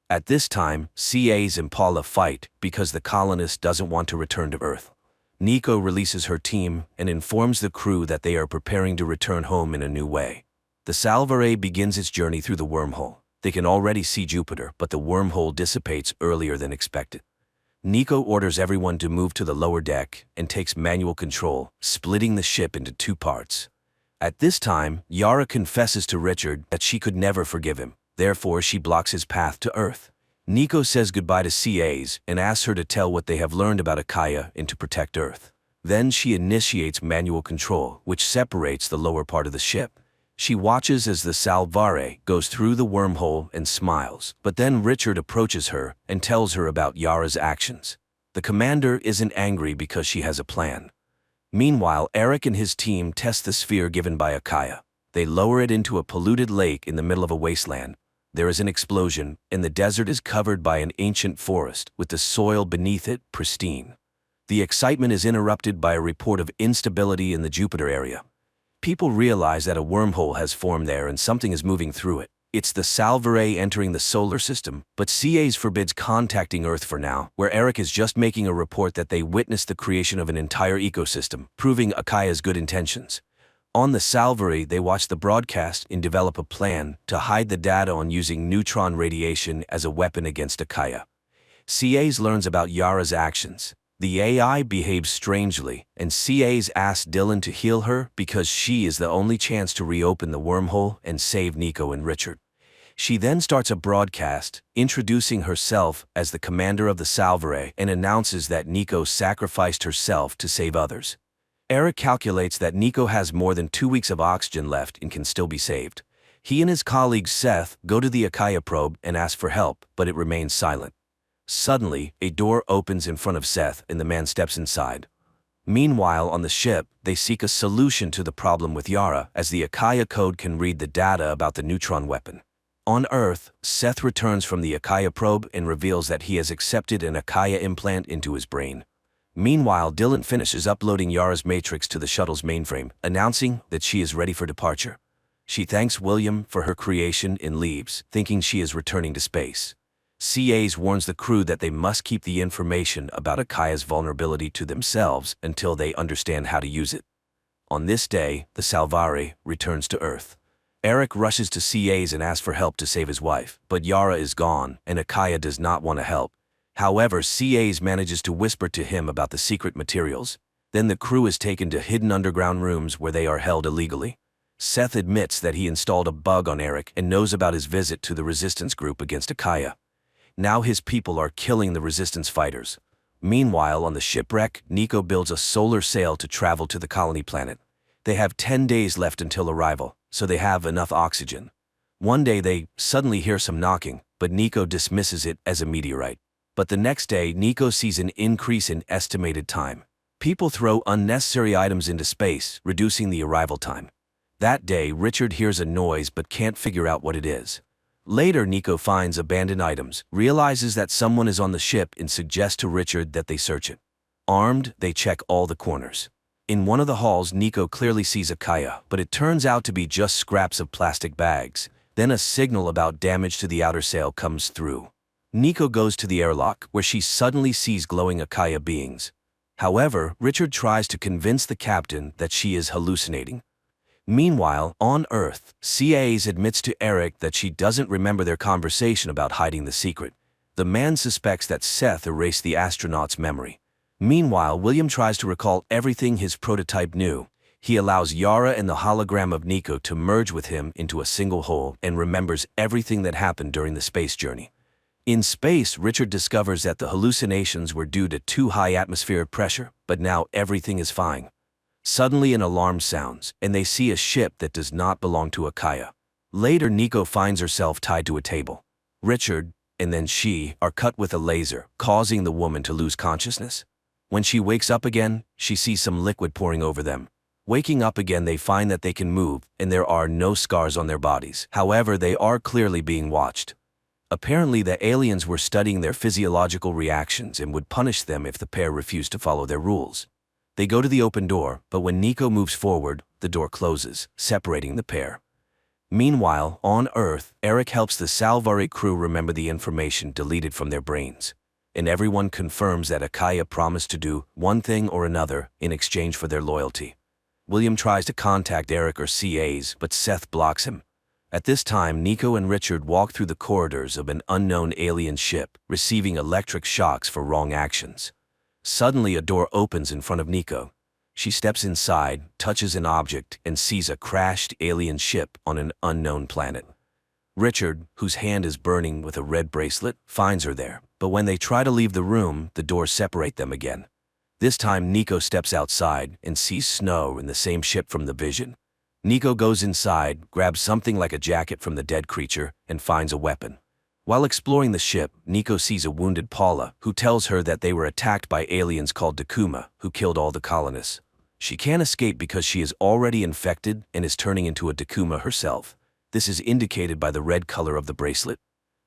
At this time, CAs and Paula fight because the colonist doesn't want to return to Earth. Nico releases her team and informs the crew that they are preparing to return home in a new way. The Salvare begins its journey through the wormhole. They can already see Jupiter, but the wormhole dissipates earlier than expected. Nico orders everyone to move to the lower deck and takes manual control, splitting the ship into two parts. At this time, Yara confesses to Richard that she could never forgive him, therefore she blocks his path to Earth. Nico says goodbye to CAs and asks her to tell what they have learned about Akaya and to protect Earth. Then she initiates manual control, which separates the lower part of the ship. She watches as the Salvare goes through the wormhole and smiles, but then Richard approaches her and tells her about Yara's actions. The commander isn't angry because she has a plan. Meanwhile, Eric and his team test the sphere given by Akaya. They lower it into a polluted lake in the middle of a wasteland. There is an explosion, and the desert is covered by an ancient forest, with the soil beneath it pristine. The excitement is interrupted by a report of instability in the Jupiter area. People realize that a wormhole has formed there and something is moving through it. It's the Salvare entering the solar system, but CAs forbids contacting Earth for now, where Eric is just making a report that they witnessed the creation of an entire ecosystem, proving Akaya's good intentions. On the Salvare, they watch the broadcast and develop a plan to hide the data on using neutron radiation as a weapon against Akaya. CAs learns about Yara's actions. The AI behaves strangely, and CAs ask Dylan to heal her because she is the only chance to reopen the wormhole and save Nico and Richard. She then starts a broadcast, introducing herself as the commander of the Salvare and announces that Nico sacrificed herself to save others. Eric calculates that Nico has more than 2 weeks of oxygen left and can still be saved. He and his colleague Seth go to the Akaya probe and ask for help, but it remains silent. Suddenly, a door opens in front of Seth and the man steps inside. Meanwhile, on the ship, they seek a solution to the problem with Yara, as the Akaya code can read the data about the neutron weapon. On Earth, Seth returns from the Akaya probe and reveals that he has accepted an Akaya implant into his brain. Meanwhile, Dylan finishes uploading Yara's matrix to the shuttle's mainframe, announcing that she is ready for departure. She thanks William for her creation and leaves, thinking she is returning to space. CAs warns the crew that they must keep the information about Akaya's vulnerability to themselves until they understand how to use it. On this day, the Salvare returns to Earth. Eric rushes to CAs and asks for help to save his wife, but Yara is gone, and Akaya does not want to help. However, CAs manages to whisper to him about the secret materials. Then the crew is taken to hidden underground rooms where they are held illegally. Seth admits that he installed a bug on Eric and knows about his visit to the resistance group against Akaya. Now his people are killing the resistance fighters. Meanwhile, on the shipwreck, Nico builds a solar sail to travel to the colony planet. They have 10 days left until arrival, so they have enough oxygen. One day they suddenly hear some knocking, but Nico dismisses it as a meteorite. But the next day, Nico sees an increase in estimated time. People throw unnecessary items into space, reducing the arrival time. That day, Richard hears a noise but can't figure out what it is. Later, Nico finds abandoned items, realizes that someone is on the ship and suggests to Richard that they search it. Armed, they check all the corners. In one of the halls, Nico clearly sees Akaya, but it turns out to be just scraps of plastic bags. Then a signal about damage to the outer sail comes through. Nico goes to the airlock, where she suddenly sees glowing Akaya beings. However, Richard tries to convince the captain that she is hallucinating. Meanwhile, on Earth, CAs admits to Eric that she doesn't remember their conversation about hiding the secret. The man suspects that Seth erased the astronaut's memory. Meanwhile, William tries to recall everything his prototype knew. He allows Yara and the hologram of Nico to merge with him into a single whole and remembers everything that happened during the space journey. In space, Richard discovers that the hallucinations were due to too high atmospheric pressure, but now everything is fine. Suddenly an alarm sounds, and they see a ship that does not belong to Akaya. Later, Nico finds herself tied to a table. Richard, and then she, are cut with a laser, causing the woman to lose consciousness. When she wakes up again, she sees some liquid pouring over them. Waking up again, they find that they can move, and there are no scars on their bodies. However, they are clearly being watched. Apparently, the aliens were studying their physiological reactions and would punish them if the pair refused to follow their rules. They go to the open door, but when Nico moves forward, the door closes, separating the pair. Meanwhile, on Earth, Eric helps the Salvare crew remember the information deleted from their brains. And everyone confirms that Akaya promised to do one thing or another in exchange for their loyalty. William tries to contact Eric or CAs, but Seth blocks him. At this time, Nico and Richard walk through the corridors of an unknown alien ship, receiving electric shocks for wrong actions. Suddenly, a door opens in front of Nico. She steps inside, touches an object, and sees a crashed alien ship on an unknown planet. Richard, whose hand is burning with a red bracelet, finds her there, but when they try to leave the room, the doors separate them again. This time, Nico steps outside and sees snow in the same ship from the vision. Nico goes inside, grabs something like a jacket from the dead creature, and finds a weapon. While exploring the ship, Nico sees a wounded Paula, who tells her that they were attacked by aliens called Dakuma, who killed all the colonists. She can't escape because she is already infected and is turning into a Dakuma herself. This is indicated by the red color of the bracelet.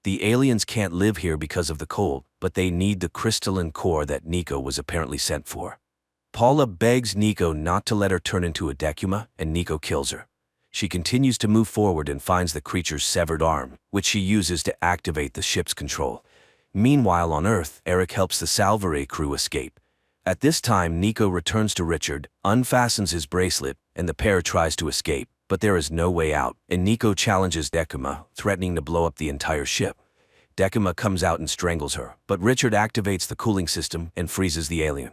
The aliens can't live here because of the cold, but they need the crystalline core that Nico was apparently sent for. Paula begs Nico not to let her turn into a Dakuma, and Nico kills her. She continues to move forward and finds the creature's severed arm, which she uses to activate the ship's control. Meanwhile, on Earth, Eric helps the Salvare crew escape. At this time, Nico returns to Richard, unfastens his bracelet, and the pair tries to escape, but there is no way out, and Nico challenges Dakuma, threatening to blow up the entire ship. Decima comes out and strangles her, but Richard activates the cooling system and freezes the alien.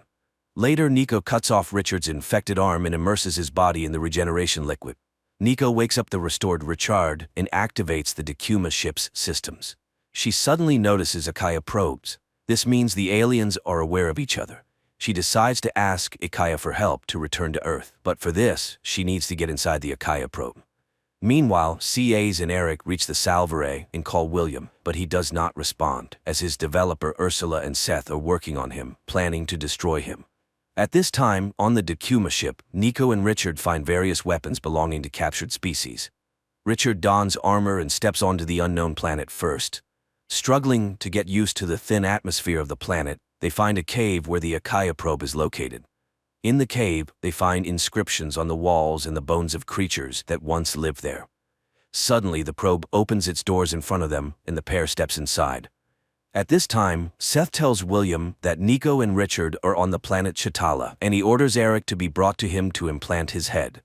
Later, Nico cuts off Richard's infected arm and immerses his body in the regeneration liquid. Nico wakes up the restored Richard and activates the Decima ship's systems. She suddenly notices Akaya probes. This means the aliens are aware of each other. She decides to ask Akaya for help to return to Earth, but for this, she needs to get inside the Akaya probe. Meanwhile, CAs and Eric reach the Salvare and call William, but he does not respond, as his developer Ursula and Seth are working on him, planning to destroy him. At this time, on the Decima ship, Nico and Richard find various weapons belonging to captured species. Richard dons armor and steps onto the unknown planet first. Struggling to get used to the thin atmosphere of the planet, they find a cave where the Akaya probe is located. In the cave, they find inscriptions on the walls and the bones of creatures that once lived there. Suddenly, the probe opens its doors in front of them, and the pair steps inside. At this time, Seth tells William that Nico and Richard are on the planet Chitala, and he orders Eric to be brought to him to implant his head.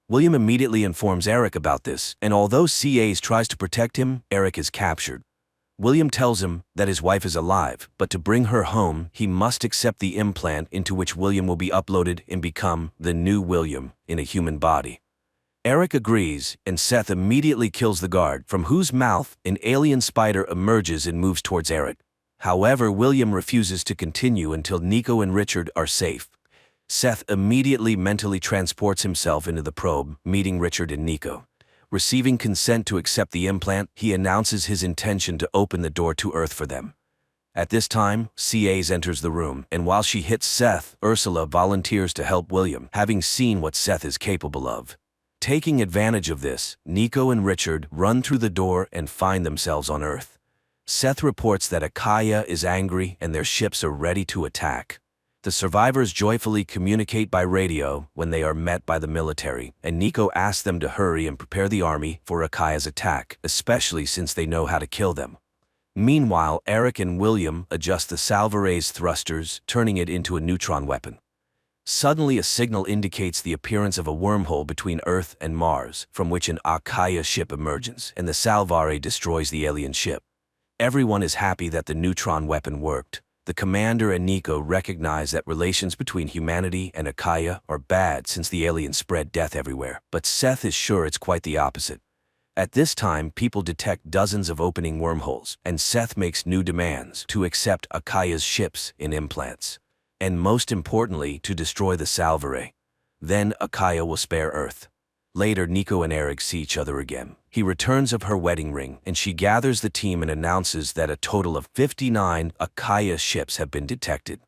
William immediately informs Eric about this, and although CAs tries to protect him, Eric is captured. William tells him that his wife is alive, but to bring her home, he must accept the implant into which William will be uploaded and become the new William in a human body. Eric agrees, and Seth immediately kills the guard, from whose mouth an alien spider emerges and moves towards Eric. However, William refuses to continue until Nico and Richard are safe. Seth immediately mentally transports himself into the probe, meeting Richard and Nico. Receiving consent to accept the implant, he announces his intention to open the door to Earth for them. At this time, CAs enters the room, and while she hits Seth, Ursula volunteers to help William, having seen what Seth is capable of. Taking advantage of this, Nico and Richard run through the door and find themselves on Earth. Seth reports that Akaya is angry and their ships are ready to attack. The survivors joyfully communicate by radio when they are met by the military, and Nico asks them to hurry and prepare the army for Akaya's attack, especially since they know how to kill them. Meanwhile, Eric and William adjust the Salvare's thrusters, turning it into a neutron weapon. Suddenly, a signal indicates the appearance of a wormhole between Earth and Mars, from which an Akaya ship emerges, and the Salvare destroys the alien ship. Everyone is happy that the neutron weapon worked. The commander and Nico recognize that relations between humanity and Akaya are bad since the aliens spread death everywhere, but Seth is sure it's quite the opposite. At this time, people detect dozens of opening wormholes, and Seth makes new demands to accept Akaya's ships in implants, and most importantly, to destroy the Salvare. Then Akaya will spare Earth. Later, Nico and Eric see each other again. He returns of her wedding ring, and she gathers the team and announces that a total of 59 Akaya ships have been detected.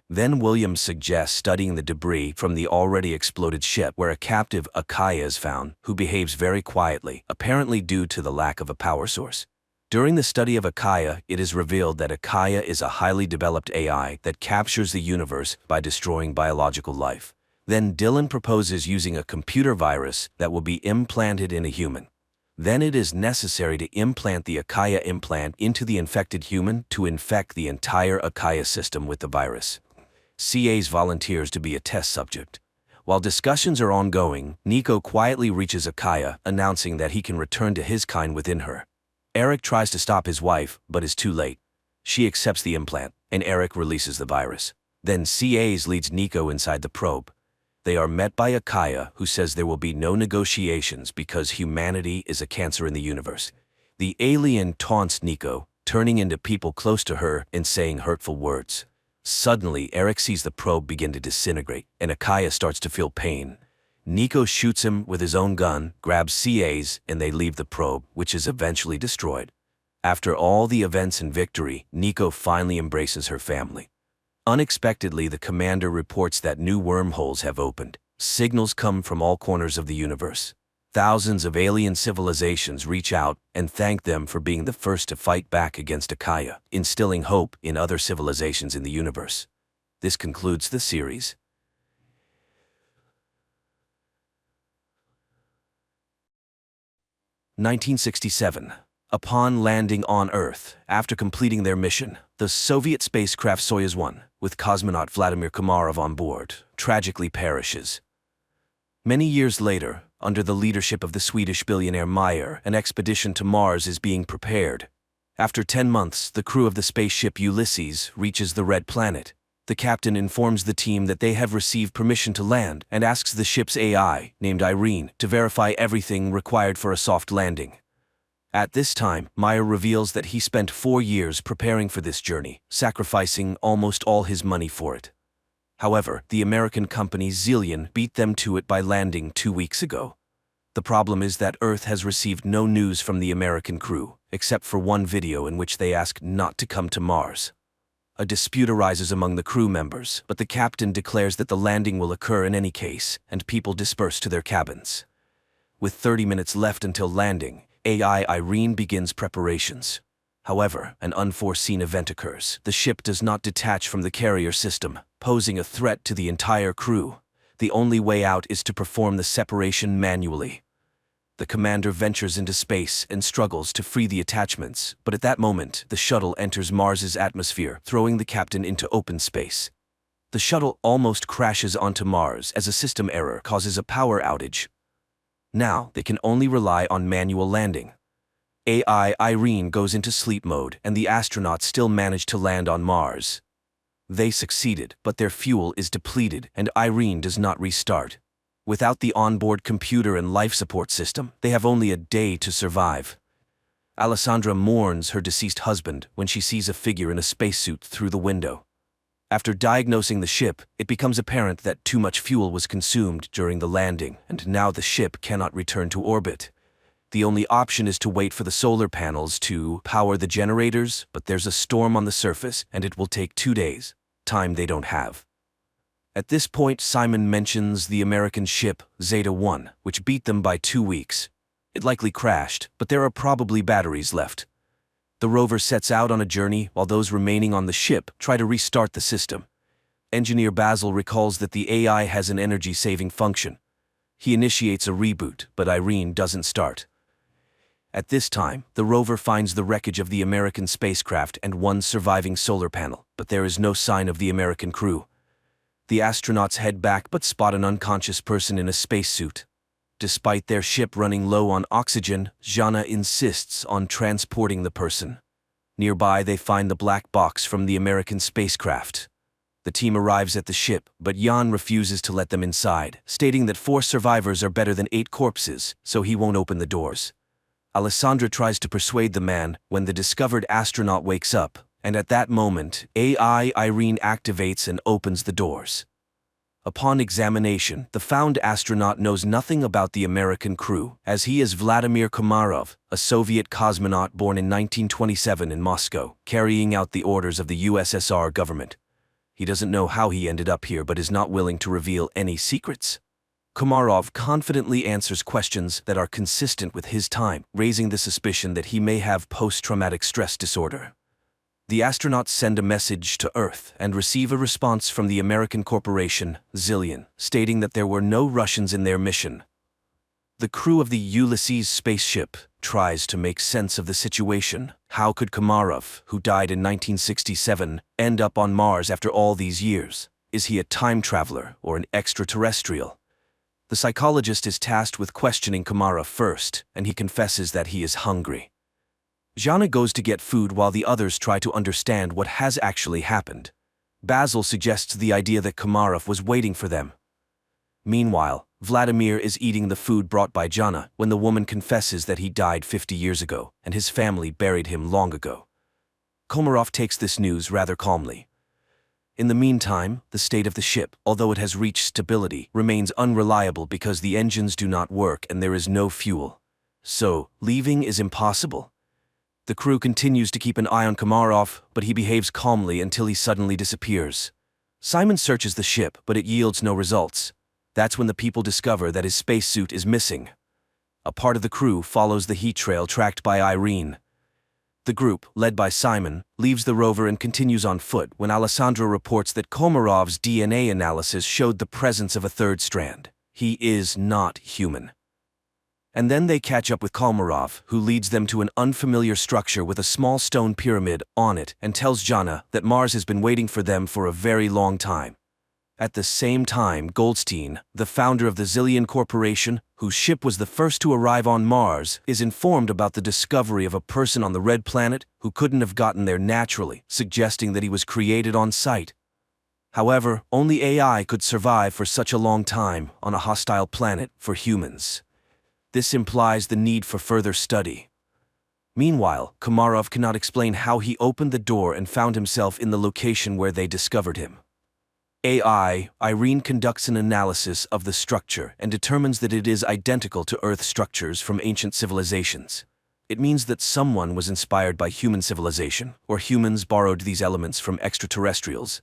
Then William suggests studying the debris from the already exploded ship where a captive Akaya is found, who behaves very quietly, apparently due to the lack of a power source. During the study of Akaya, it is revealed that Akaya is a highly developed AI that captures the universe by destroying biological life. Then Dylan proposes using a computer virus that will be implanted in a human. Then it is necessary to implant the Akaya implant into the infected human to infect the entire Akaya system with the virus. CAs volunteers to be a test subject. While discussions are ongoing, Nico quietly reaches Akaya, announcing that he can return to his kind within her. Eric tries to stop his wife, but is too late. She accepts the implant, and Eric releases the virus. Then CAs leads Nico inside the probe. They are met by Akaya, who says there will be no negotiations because humanity is a cancer in the universe. The alien taunts Nico, turning into people close to her and saying hurtful words. Suddenly, Eric sees the probe begin to disintegrate, and Akaya starts to feel pain. Nico shoots him with his own gun, grabs CAs, and they leave the probe, which is eventually destroyed. After all the events and victory, Nico finally embraces her family. Unexpectedly, the commander reports that new wormholes have opened. Signals come from all corners of the universe. Thousands of alien civilizations reach out and thank them for being the first to fight back against Akaya, instilling hope in other civilizations in the universe. This concludes the series. (1967). Upon landing on Earth, after completing their mission, the Soviet spacecraft Soyuz 1, with cosmonaut Vladimir Komarov on board, tragically perishes. Many years later, under the leadership of the Swedish billionaire Meyer, an expedition to Mars is being prepared. After 10 months, the crew of the spaceship Ulysses reaches the Red Planet. The captain informs the team that they have received permission to land and asks the ship's AI, named Irene, to verify everything required for a soft landing. At this time, Meyer reveals that he spent 4 years preparing for this journey, sacrificing almost all his money for it. However, the American company Zillion beat them to it by landing 2 weeks ago. The problem is that Earth has received no news from the American crew, except for one video in which they ask not to come to Mars. A dispute arises among the crew members, but the captain declares that the landing will occur in any case, and people disperse to their cabins. With 30 minutes left until landing, AI Irene begins preparations. However, an unforeseen event occurs. The ship does not detach from the carrier system, posing a threat to the entire crew. The only way out is to perform the separation manually. The commander ventures into space and struggles to free the attachments, but at that moment, the shuttle enters Mars's atmosphere, throwing the captain into open space. The shuttle almost crashes onto Mars as a system error causes a power outage. Now, they can only rely on manual landing. AI Irene goes into sleep mode, and the astronauts still manage to land on Mars. They succeeded, but their fuel is depleted, and Irene does not restart. Without the onboard computer and life support system, they have only a day to survive. Alessandra mourns her deceased husband when she sees a figure in a spacesuit through the window. After diagnosing the ship, it becomes apparent that too much fuel was consumed during the landing, and now the ship cannot return to orbit. The only option is to wait for the solar panels to power the generators, but there's a storm on the surface, and it will take 2 days, time they don't have. At this point, Simon mentions the American ship, Zeta 1, which beat them by 2 weeks. It likely crashed, but there are probably batteries left. The rover sets out on a journey while those remaining on the ship try to restart the system. Engineer Basil recalls that the AI has an energy-saving function. He initiates a reboot, but Irene doesn't start. At this time, the rover finds the wreckage of the American spacecraft and one surviving solar panel, but there is no sign of the American crew. The astronauts head back but spot an unconscious person in a spacesuit. Despite their ship running low on oxygen, Jana insists on transporting the person. Nearby, they find the black box from the American spacecraft. The team arrives at the ship, but Jan refuses to let them inside, stating that 4 survivors are better than 8 corpses, so he won't open the doors. Alessandra tries to persuade the man when the discovered astronaut wakes up, and at that moment, AI Irene activates and opens the doors. Upon examination, the found astronaut knows nothing about the American crew, as he is Vladimir Komarov, a Soviet cosmonaut born in 1927 in Moscow, carrying out the orders of the USSR government. He doesn't know how he ended up here but is not willing to reveal any secrets. Komarov confidently answers questions that are consistent with his time, raising the suspicion that he may have post-traumatic stress disorder. The astronauts send a message to Earth and receive a response from the American corporation, Zillion, stating that there were no Russians in their mission. The crew of the Ulysses spaceship tries to make sense of the situation. How could Komarov, who died in 1967, end up on Mars after all these years? Is he a time traveler or an extraterrestrial? The psychologist is tasked with questioning Komarov first, and he confesses that he is hungry. Jana goes to get food while the others try to understand what has actually happened. Basil suggests the idea that Komarov was waiting for them. Meanwhile, Vladimir is eating the food brought by Jana when the woman confesses that he died 50 years ago and his family buried him long ago. Komarov takes this news rather calmly. In the meantime, the state of the ship, although it has reached stability, remains unreliable because the engines do not work and there is no fuel. So, leaving is impossible. The crew continues to keep an eye on Komarov, but he behaves calmly until he suddenly disappears. Simon searches the ship, but it yields no results. That's when the people discover that his spacesuit is missing. A part of the crew follows the heat trail tracked by Irene. The group, led by Simon, leaves the rover and continues on foot when Alessandra reports that Komarov's DNA analysis showed the presence of a third strand. He is not human. And then they catch up with Komarov, who leads them to an unfamiliar structure with a small stone pyramid on it and tells Jana that Mars has been waiting for them for a very long time. At the same time, Goldstein, the founder of the Zillion Corporation, whose ship was the first to arrive on Mars, is informed about the discovery of a person on the Red Planet who couldn't have gotten there naturally, suggesting that he was created on site. However, only AI could survive for such a long time on a hostile planet for humans. This implies the need for further study. Meanwhile, Komarov cannot explain how he opened the door and found himself in the location where they discovered him. AI, Irene conducts an analysis of the structure and determines that it is identical to Earth structures from ancient civilizations. It means that someone was inspired by human civilization, or humans borrowed these elements from extraterrestrials.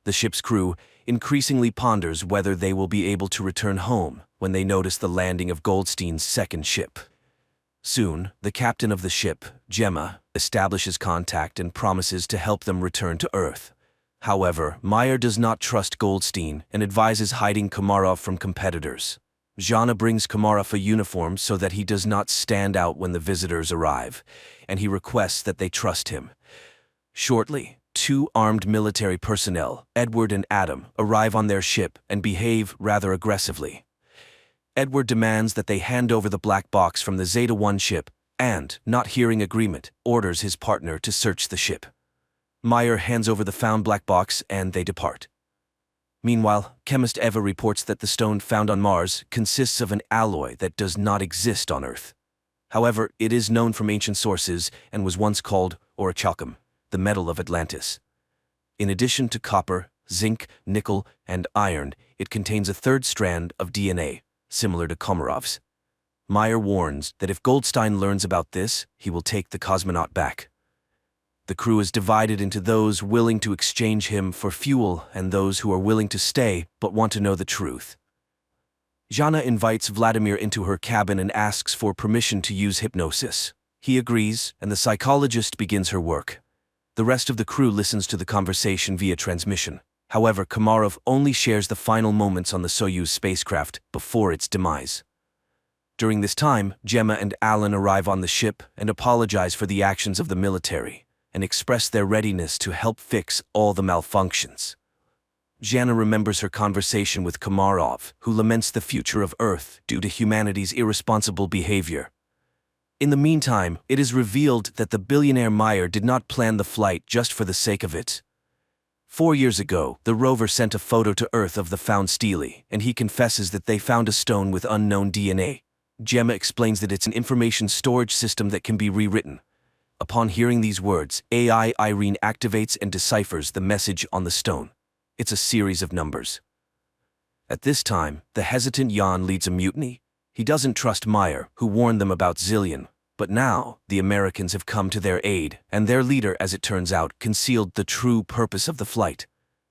The ship's crew increasingly ponders whether they will be able to return home when they notice the landing of Goldstein's second ship. Soon, the captain of the ship, Gemma, establishes contact and promises to help them return to Earth. However, Meyer does not trust Goldstein and advises hiding Komarov from competitors. Jana brings Komarov a uniform so that he does not stand out when the visitors arrive, and he requests that they trust him. Shortly, two armed military personnel, Edward and Adam, arrive on their ship and behave rather aggressively. Edward demands that they hand over the black box from the Zeta-1 ship and, not hearing agreement, orders his partner to search the ship. Meyer hands over the found black box and they depart. Meanwhile, chemist Eva reports that the stone found on Mars consists of an alloy that does not exist on Earth. However, it is known from ancient sources and was once called orichalcum, the metal of Atlantis. In addition to copper, zinc, nickel, and iron, it contains a third strand of DNA, similar to Komarov's. Meyer warns that if Goldstein learns about this, he will take the cosmonaut back. The crew is divided into those willing to exchange him for fuel and those who are willing to stay but want to know the truth. Jana invites Vladimir into her cabin and asks for permission to use hypnosis. He agrees, and the psychologist begins her work. The rest of the crew listens to the conversation via transmission. However, Komarov only shares the final moments on the Soyuz spacecraft before its demise. During this time, Gemma and Alan arrive on the ship and apologize for the actions of the military, and express their readiness to help fix all the malfunctions. Jana remembers her conversation with Komarov, who laments the future of Earth due to humanity's irresponsible behavior. In the meantime, it is revealed that the billionaire Meyer did not plan the flight just for the sake of it. 4 years ago, the rover sent a photo to Earth of the found stele, and he confesses that they found a stone with unknown DNA. Gemma explains that it's an information storage system that can be rewritten. Upon hearing these words, AI Irene activates and deciphers the message on the stone. It's a series of numbers. At this time, the hesitant Jan leads a mutiny. He doesn't trust Meyer, who warned them about Zillion. But now, the Americans have come to their aid, and their leader, as it turns out, concealed the true purpose of the flight.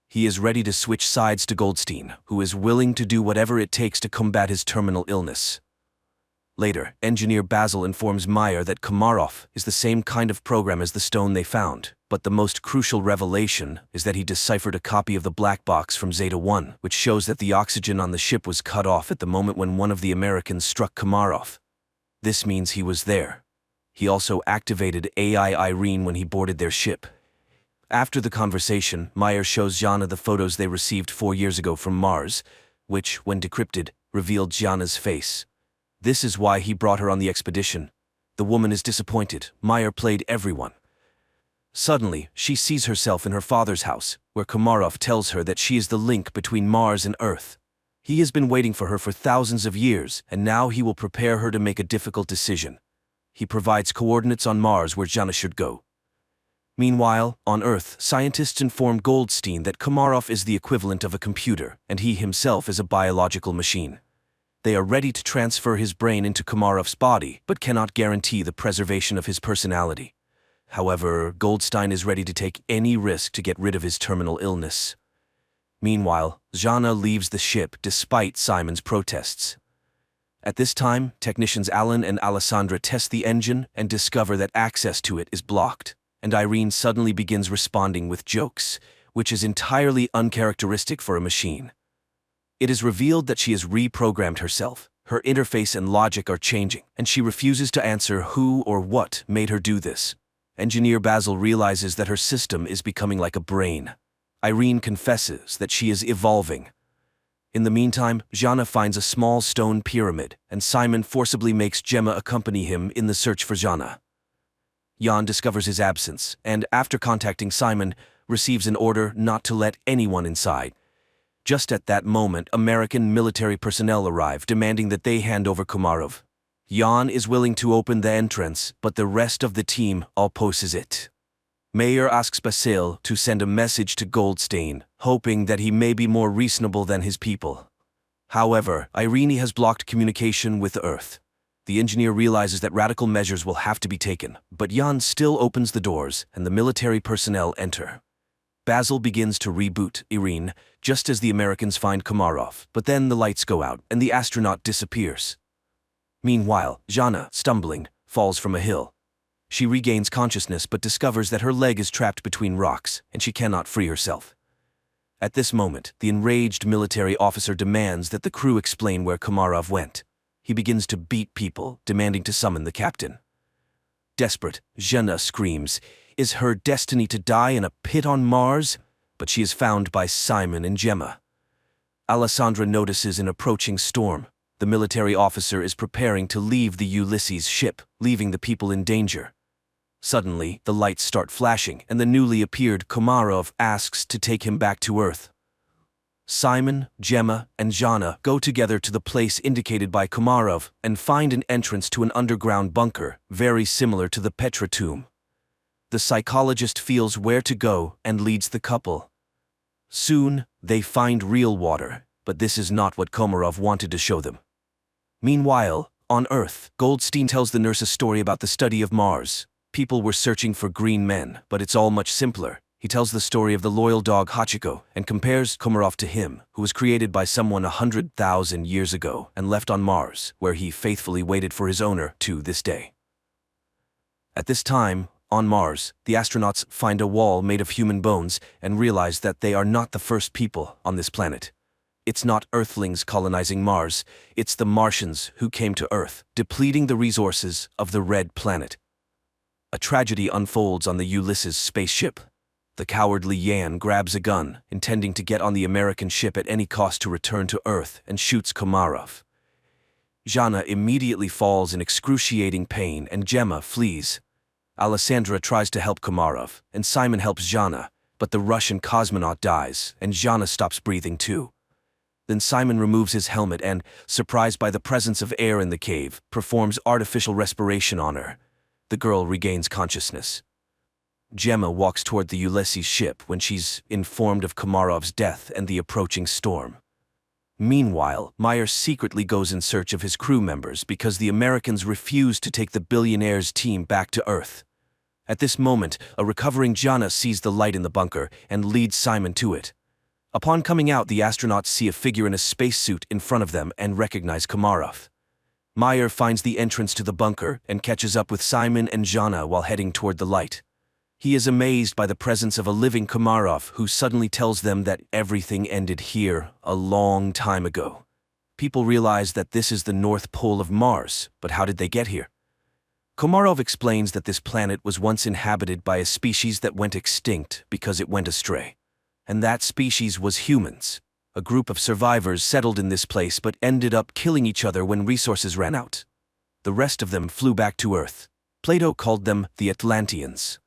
He is ready to switch sides to Goldstein, who is willing to do whatever it takes to combat his terminal illness. Later, engineer Basil informs Meyer that Komarov is the same kind of program as the stone they found, but the most crucial revelation is that he deciphered a copy of the black box from Zeta-1, which shows that the oxygen on the ship was cut off at the moment when one of the Americans struck Komarov. This means he was there. He also activated AI Irene when he boarded their ship. After the conversation, Meyer shows Jana the photos they received 4 years ago from Mars, which, when decrypted, revealed Jana's face. This is why he brought her on the expedition. The woman is disappointed. Meyer played everyone. Suddenly, she sees herself in her father's house, where Komarov tells her that she is the link between Mars and Earth. He has been waiting for her for thousands of years, and now he will prepare her to make a difficult decision. He provides coordinates on Mars where Jana should go. Meanwhile, on Earth, scientists inform Goldstein that Komarov is the equivalent of a computer, and he himself is a biological machine. They are ready to transfer his brain into Komarov's body, but cannot guarantee the preservation of his personality. However, Goldstein is ready to take any risk to get rid of his terminal illness. Meanwhile, Jana leaves the ship despite Simon's protests. At this time, technicians Alan and Alessandra test the engine and discover that access to it is blocked, and Irene suddenly begins responding with jokes, which is entirely uncharacteristic for a machine. It is revealed that she has reprogrammed herself. Her interface and logic are changing, and she refuses to answer who or what made her do this. Engineer Basil realizes that her system is becoming like a brain. Irene confesses that she is evolving. In the meantime, Jana finds a small stone pyramid, and Simon forcibly makes Gemma accompany him in the search for Jana. Jan discovers his absence, and after contacting Simon, receives an order not to let anyone inside. Just at that moment, American military personnel arrive, demanding that they hand over Komarov. Jan is willing to open the entrance, but the rest of the team opposes it. Mayer asks Basil to send a message to Goldstein, hoping that he may be more reasonable than his people. However, Irene has blocked communication with Earth. The engineer realizes that radical measures will have to be taken, but Jan still opens the doors and the military personnel enter. Basil begins to reboot Irene just as the Americans find Komarov, but then the lights go out and the astronaut disappears. Meanwhile, Jana, stumbling, falls from a hill. She regains consciousness but discovers that her leg is trapped between rocks and she cannot free herself. At this moment, the enraged military officer demands that the crew explain where Komarov went. He begins to beat people, demanding to summon the captain. Desperate, Jana screams, "Is her destiny to die in a pit on Mars?" But she is found by Simon and Gemma. Alessandra notices an approaching storm. The military officer is preparing to leave the Ulysses ship, leaving the people in danger. Suddenly, the lights start flashing, and the newly appeared Komarov asks to take him back to Earth. Simon, Gemma, and Jana go together to the place indicated by Komarov and find an entrance to an underground bunker, very similar to the Petra tomb. The psychologist feels where to go and leads the couple. Soon, they find real water, but this is not what Komarov wanted to show them. Meanwhile, on Earth, Goldstein tells the nurse a story about the study of Mars. People were searching for green men, but it's all much simpler. He tells the story of the loyal dog Hachiko and compares Komarov to him, who was created by someone 100,000 years ago and left on Mars, where he faithfully waited for his owner to this day. At this time, on Mars, the astronauts find a wall made of human bones and realize that they are not the first people on this planet. It's not Earthlings colonizing Mars, it's the Martians who came to Earth, depleting the resources of the Red Planet. A tragedy unfolds on the Ulysses spaceship. The cowardly Yan grabs a gun, intending to get on the American ship at any cost to return to Earth, and shoots Komarov. Jana immediately falls in excruciating pain and Gemma flees. Alessandra tries to help Komarov, and Simon helps Jana, but the Russian cosmonaut dies, and Jana stops breathing too. Then Simon removes his helmet and, surprised by the presence of air in the cave, performs artificial respiration on her. The girl regains consciousness. Gemma walks toward the Ulysses ship when she's informed of Komarov's death and the approaching storm. Meanwhile, Meyer secretly goes in search of his crew members because the Americans refuse to take the billionaire's team back to Earth. At this moment, a recovering Jana sees the light in the bunker and leads Simon to it. Upon coming out, the astronauts see a figure in a spacesuit in front of them and recognize Komarov. Meyer finds the entrance to the bunker and catches up with Simon and Jana while heading toward the light. He is amazed by the presence of a living Komarov who suddenly tells them that everything ended here a long time ago. People realize that this is the North Pole of Mars, but how did they get here? Komarov explains that this planet was once inhabited by a species that went extinct because it went astray. And that species was humans. A group of survivors settled in this place but ended up killing each other when resources ran out. The rest of them flew back to Earth. Plato called them the Atlanteans.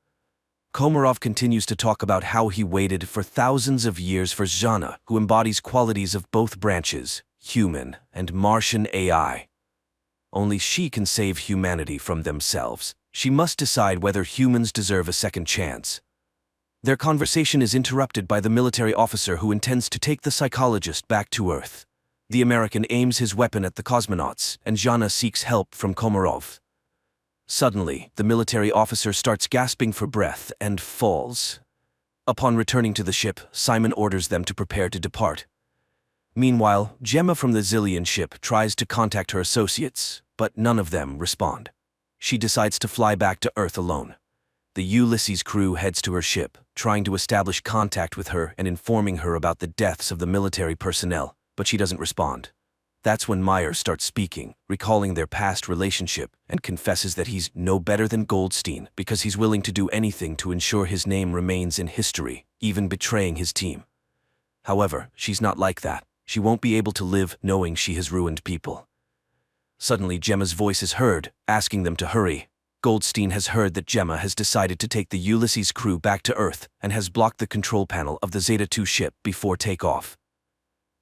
Komarov continues to talk about how he waited for thousands of years for Jana, who embodies qualities of both branches, human and Martian AI. Only she can save humanity from themselves. She must decide whether humans deserve a second chance. Their conversation is interrupted by the military officer who intends to take the psychologist back to Earth. The American aims his weapon at the cosmonauts, and Jana seeks help from Komarov. Suddenly, the military officer starts gasping for breath and falls. Upon returning to the ship, Simon orders them to prepare to depart. Meanwhile, Gemma from the Zillion ship tries to contact her associates, but none of them respond. She decides to fly back to Earth alone. The Ulysses crew heads to her ship, trying to establish contact with her and informing her about the deaths of the military personnel, but she doesn't respond. That's when Meyer starts speaking, recalling their past relationship, and confesses that he's no better than Goldstein because he's willing to do anything to ensure his name remains in history. even betraying his team. However, she's not like that. She won't be able to live knowing she has ruined people. Suddenly, Gemma's voice is heard, asking them to hurry. Goldstein has heard that Gemma has decided to take the Ulysses crew back to Earth and has blocked the control panel of the Zeta-2 ship before takeoff.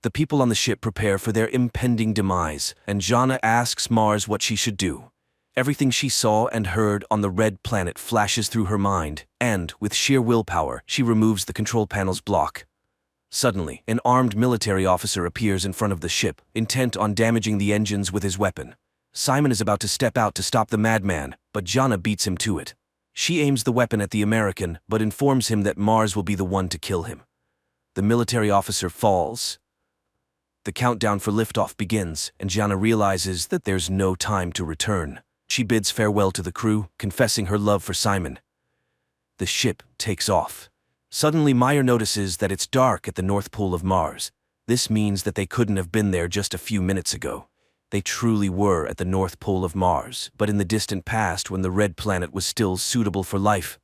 The people on the ship prepare for their impending demise, and Jana asks Mars what she should do. Everything she saw and heard on the red planet flashes through her mind, and, with sheer willpower, she removes the control panel's block. Suddenly, an armed military officer appears in front of the ship, intent on damaging the engines with his weapon. Simon is about to step out to stop the madman, but Jana beats him to it. She aims the weapon at the American, but informs him that Mars will be the one to kill him. The military officer falls. The countdown for liftoff begins, and Jana realizes that there's no time to return. She bids farewell to the crew, confessing her love for Simon. The ship takes off. Suddenly, Meyer notices that it's dark at the North Pole of Mars. This means that they couldn't have been there just a few minutes ago. They truly were at the North Pole of Mars, but in the distant past when the red planet was still suitable for life.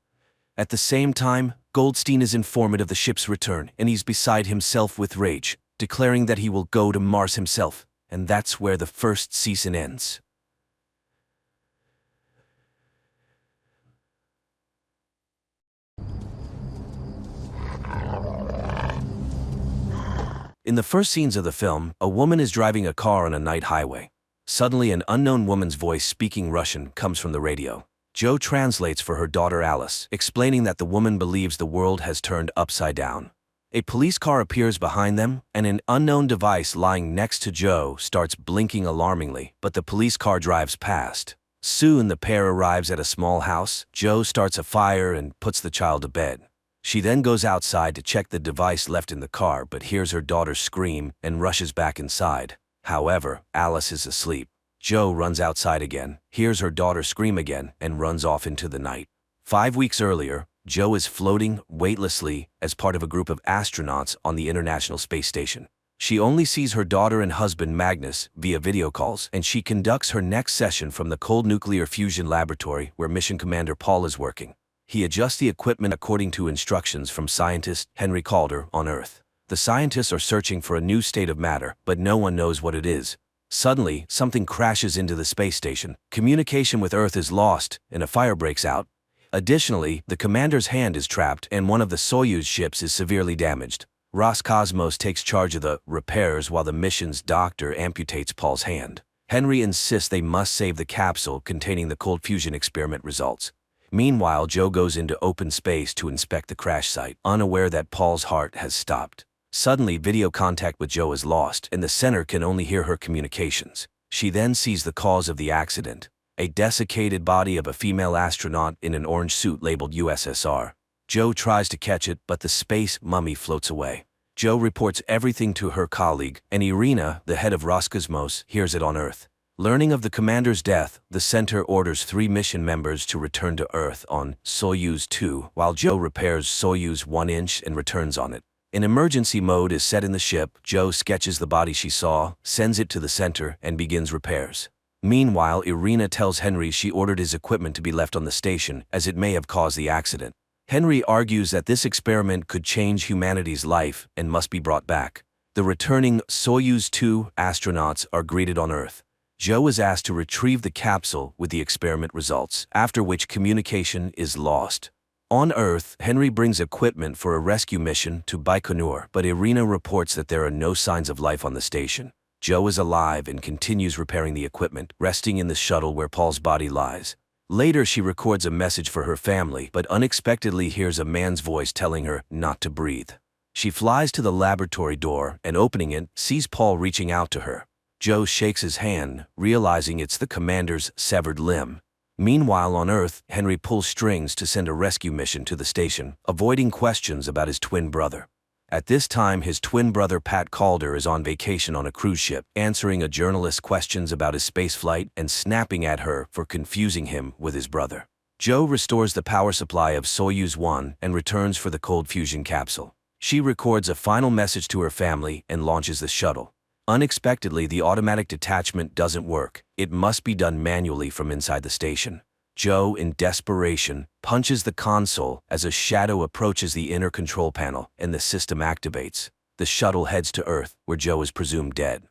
At the same time, Goldstein is informed of the ship's return, and he's beside himself with rage, declaring that he will go to Mars himself, and that's where the first season ends. In the first scenes of the film, a woman is driving a car on a night highway. Suddenly, an unknown woman's voice speaking Russian comes from the radio. Joe translates for her daughter Alice, explaining that the woman believes the world has turned upside down. A police car appears behind them, and an unknown device lying next to Joe starts blinking alarmingly, but the police car drives past. Soon, the pair arrives at a small house. Joe starts a fire and puts the child to bed. She then goes outside to check the device left in the car, but hears her daughter scream and rushes back inside. However, Alice is asleep. Joe runs outside again, hears her daughter scream again, and runs off into the night. 5 weeks earlier, Joe is floating weightlessly as part of a group of astronauts on the International Space Station. She only sees her daughter and husband Magnus via video calls, and she conducts her next session from the cold nuclear fusion laboratory where Mission Commander Paul is working. He adjusts the equipment according to instructions from scientist Henry Calder on Earth. The scientists are searching for a new state of matter, but no one knows what it is. Suddenly, something crashes into the space station. Communication with Earth is lost, and a fire breaks out. Additionally, the commander's hand is trapped, and one of the Soyuz ships is severely damaged. Roscosmos takes charge of the repairs while the mission's doctor amputates Paul's hand. Henry insists they must save the capsule containing the cold fusion experiment results. Meanwhile, Joe goes into open space to inspect the crash site, unaware that Paul's heart has stopped. Suddenly, video contact with Joe is lost, and the center can only hear her communications. She then sees the cause of the accident: a desiccated body of a female astronaut in an orange suit labeled USSR. Joe tries to catch it, but the space mummy floats away. Joe reports everything to her colleague, and Irina, the head of Roscosmos, hears it on Earth. Learning of the commander's death, the center orders 3 mission members to return to Earth on Soyuz 2, while Joe repairs Soyuz 1-inch and returns on it. An emergency mode is set in the ship. Joe sketches the body she saw, sends it to the center, and begins repairs. Meanwhile, Irina tells Henry she ordered his equipment to be left on the station, as it may have caused the accident. Henry argues that this experiment could change humanity's life and must be brought back. The returning Soyuz 2 astronauts are greeted on Earth. Joe is asked to retrieve the capsule with the experiment results, after which communication is lost. On Earth, Henry brings equipment for a rescue mission to Baikonur, but Irina reports that there are no signs of life on the station. Joe is alive and continues repairing the equipment, resting in the shuttle where Paul's body lies. Later, she records a message for her family, but unexpectedly hears a man's voice telling her not to breathe. She flies to the laboratory door and, opening it, sees Paul reaching out to her. Joe shakes his hand, realizing it's the commander's severed limb. Meanwhile, on Earth, Henry pulls strings to send a rescue mission to the station, avoiding questions about his twin brother. At this time, his twin brother Pat Calder is on vacation on a cruise ship, answering a journalist's questions about his spaceflight and snapping at her for confusing him with his brother. Joe restores the power supply of Soyuz 1 and returns for the cold fusion capsule. She records a final message to her family and launches the shuttle. Unexpectedly, the automatic detachment doesn't work. It must be done manually from inside the station. Joe, in desperation, punches the console as a shadow approaches the inner control panel and the system activates. The shuttle heads to Earth, where Joe is presumed dead.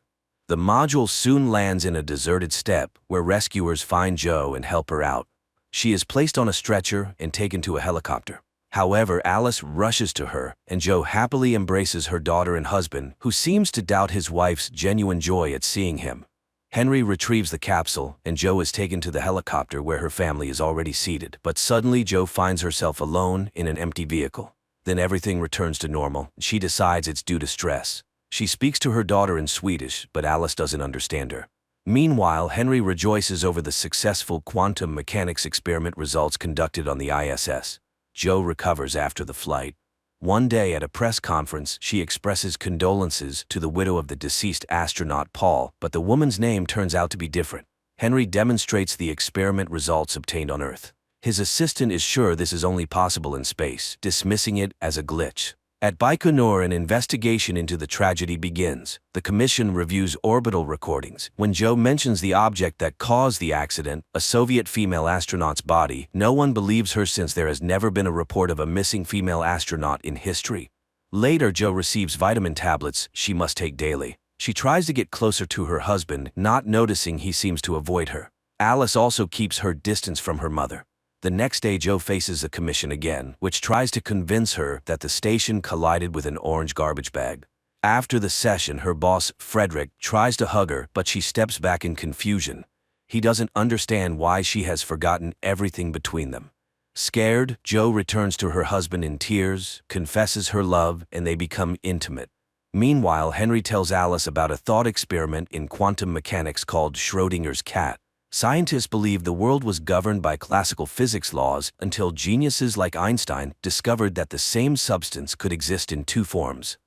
The module soon lands in a deserted steppe where rescuers find Joe and help her out. She is placed on a stretcher and taken to a helicopter. However, Alice rushes to her, and Joe happily embraces her daughter and husband, who seems to doubt his wife's genuine joy at seeing him. Henry retrieves the capsule, and Joe is taken to the helicopter where her family is already seated. But suddenly Joe finds herself alone in an empty vehicle. Then everything returns to normal. She decides it's due to stress. She speaks to her daughter in Swedish, but Alice doesn't understand her. Meanwhile, Henry rejoices over the successful quantum mechanics experiment results conducted on the ISS. Joe recovers after the flight. One day at a press conference, she expresses condolences to the widow of the deceased astronaut Paul, but the woman's name turns out to be different. Henry demonstrates the experiment results obtained on Earth. His assistant is sure this is only possible in space, dismissing it as a glitch. At Baikonur, an investigation into the tragedy begins. The commission reviews orbital recordings. When Joe mentions the object that caused the accident, a Soviet female astronaut's body, no one believes her since there has never been a report of a missing female astronaut in history. Later, Joe receives vitamin tablets she must take daily. She tries to get closer to her husband, not noticing he seems to avoid her. Alice also keeps her distance from her mother. The next day, Joe faces the commission again, which tries to convince her that the station collided with an orange garbage bag. After the session, her boss, Frederick, tries to hug her, but she steps back in confusion. He doesn't understand why she has forgotten everything between them. Scared, Joe returns to her husband in tears, confesses her love, and they become intimate. Meanwhile, Henry tells Alice about a thought experiment in quantum mechanics called Schrödinger's cat. Scientists believed the world was governed by classical physics laws until geniuses like Einstein discovered that the same substance could exist in two forms.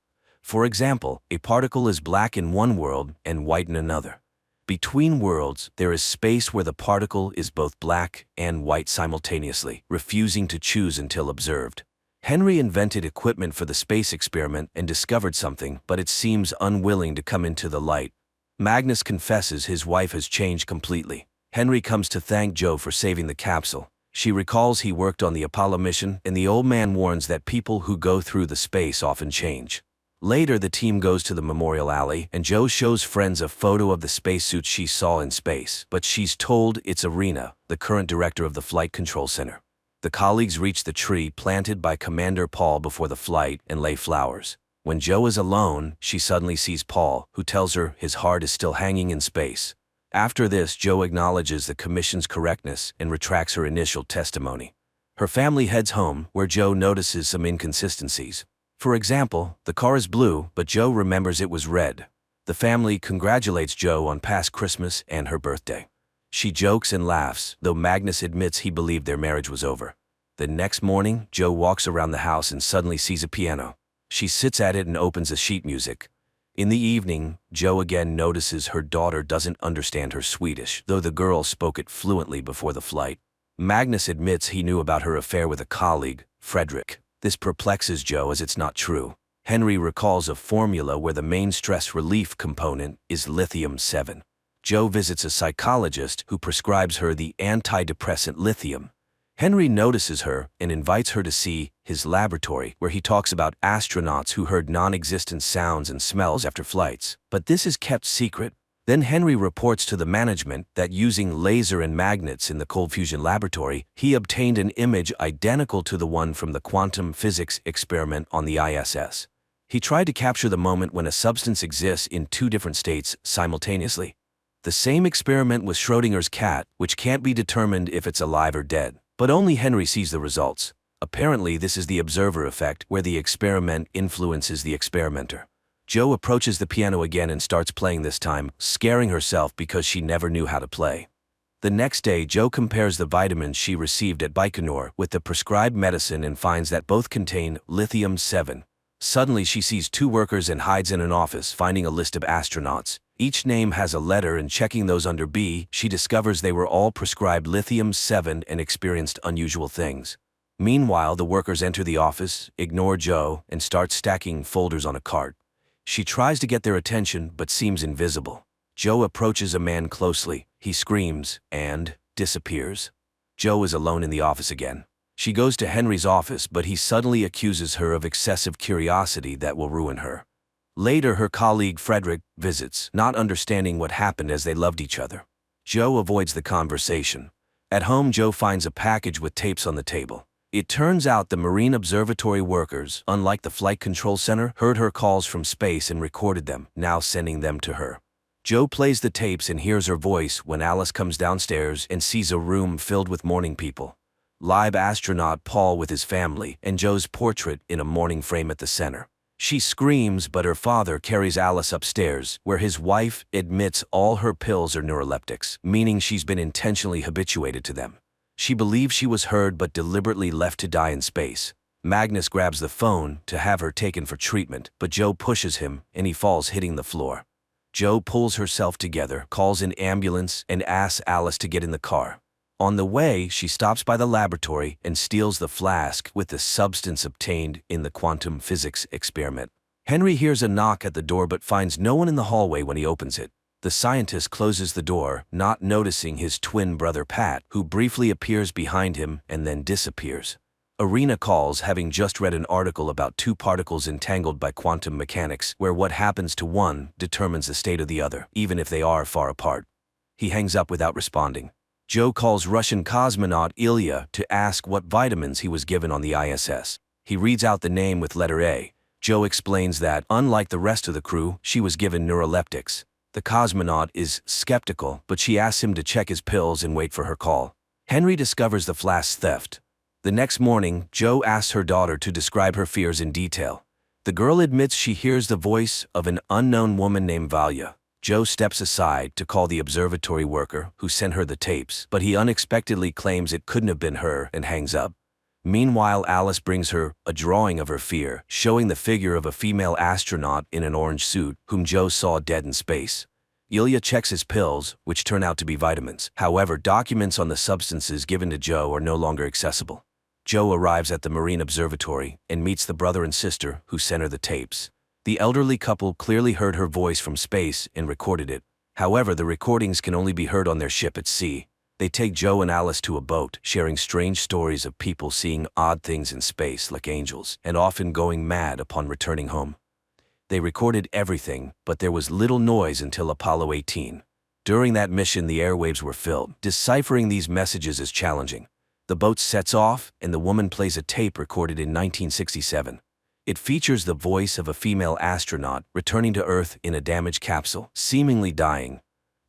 For example, a particle is black in one world and white in another. Between worlds, there is space where the particle is both black and white simultaneously, refusing to choose until observed. Henry invented equipment for the space experiment and discovered something, but it seems unwilling to come into the light. Magnus confesses his wife has changed completely. Henry comes to thank Joe for saving the capsule. She recalls he worked on the Apollo mission, and the old man warns that people who go through the space often change. Later, the team goes to the memorial alley, and Joe shows friends a photo of the spacesuit she saw in space, but she's told it's Irina, the current director of the Flight Control Center. The colleagues reach the tree planted by Commander Paul before the flight and lay flowers. When Joe is alone, she suddenly sees Paul, who tells her his heart is still hanging in space. After this, Joe acknowledges the commission's correctness and retracts her initial testimony. Her family heads home, where Joe notices some inconsistencies. For example, the car is blue, but Joe remembers it was red. The family congratulates Joe on past Christmas and her birthday. She jokes and laughs, though Magnus admits he believed their marriage was over. The next morning, Joe walks around the house and suddenly sees a piano. She sits at it and opens the sheet music. In the evening, Joe again notices her daughter doesn't understand her Swedish, though the girl spoke it fluently before the flight. Magnus admits he knew about her affair with a colleague, Frederick. This perplexes Joe as it's not true. Henry recalls a formula where the main stress relief component is lithium-7. Joe visits a psychologist who prescribes her the antidepressant lithium. Henry notices her and invites her to see his laboratory, where he talks about astronauts who heard non-existent sounds and smells after flights. But this is kept secret. Then Henry reports to the management that using laser and magnets in the cold fusion laboratory, he obtained an image identical to the one from the quantum physics experiment on the ISS. He tried to capture the moment when a substance exists in two different states simultaneously. The same experiment with Schrödinger's cat, which can't be determined if it's alive or dead. But only Henry sees the results. Apparently, this is the observer effect, where the experiment influences the experimenter. Joe approaches the piano again and starts playing this time, scaring herself because she never knew how to play. The next day, Joe compares the vitamins she received at Baikonur with the prescribed medicine and finds that both contain lithium-7. Suddenly, she sees two workers and hides in an office, finding a list of astronauts. Each name has a letter, and checking those under B, she discovers they were all prescribed lithium-7 and experienced unusual things. Meanwhile, the workers enter the office, ignore Joe, and start stacking folders on a cart. She tries to get their attention, but seems invisible. Joe approaches a man closely. He screams and disappears. Joe is alone in the office again. She goes to Henry's office, but he suddenly accuses her of excessive curiosity that will ruin her. Later, her colleague Frederick visits, not understanding what happened as they loved each other. Joe avoids the conversation. At home, Joe finds a package with tapes on the table. It turns out the Marine Observatory workers, unlike the Flight Control Center, heard her calls from space and recorded them, now sending them to her. Joe plays the tapes and hears her voice when Alice comes downstairs and sees a room filled with mourning people. Live astronaut Paul with his family, and Joe's portrait in a mourning frame at the center. She screams, but her father carries Alice upstairs, where his wife admits all her pills are neuroleptics, meaning she's been intentionally habituated to them. She believes she was heard but deliberately left to die in space. Magnus grabs the phone to have her taken for treatment, but Joe pushes him and he falls, hitting the floor. Joe pulls herself together, calls an ambulance, and asks Alice to get in the car. On the way, she stops by the laboratory and steals the flask with the substance obtained in the quantum physics experiment. Henry hears a knock at the door but finds no one in the hallway when he opens it. The scientist closes the door, not noticing his twin brother Pat, who briefly appears behind him and then disappears. Irina calls, having just read an article about two particles entangled by quantum mechanics, where what happens to one determines the state of the other, even if they are far apart. He hangs up without responding. Joe calls Russian cosmonaut Ilya to ask what vitamins he was given on the ISS. He reads out the name with letter A. Joe explains that, unlike the rest of the crew, she was given neuroleptics. The cosmonaut is skeptical, but she asks him to check his pills and wait for her call. Henry discovers the flask theft. The next morning, Joe asks her daughter to describe her fears in detail. The girl admits she hears the voice of an unknown woman named Valya. Joe steps aside to call the observatory worker who sent her the tapes, but he unexpectedly claims it couldn't have been her and hangs up. Meanwhile, Alice brings her a drawing of her fear, showing the figure of a female astronaut in an orange suit whom Joe saw dead in space. Ilya checks his pills, which turn out to be vitamins. However, documents on the substances given to Joe are no longer accessible. Joe arrives at the Marine Observatory and meets the brother and sister who sent her the tapes. The elderly couple clearly heard her voice from space and recorded it. However, the recordings can only be heard on their ship at sea. They take Joe and Alice to a boat, sharing strange stories of people seeing odd things in space like angels, and often going mad upon returning home. They recorded everything, but there was little noise until Apollo 18. During that mission, the airwaves were filled. Deciphering these messages is challenging. The boat sets off, and the woman plays a tape recorded in 1967. It features the voice of a female astronaut returning to Earth in a damaged capsule, seemingly dying.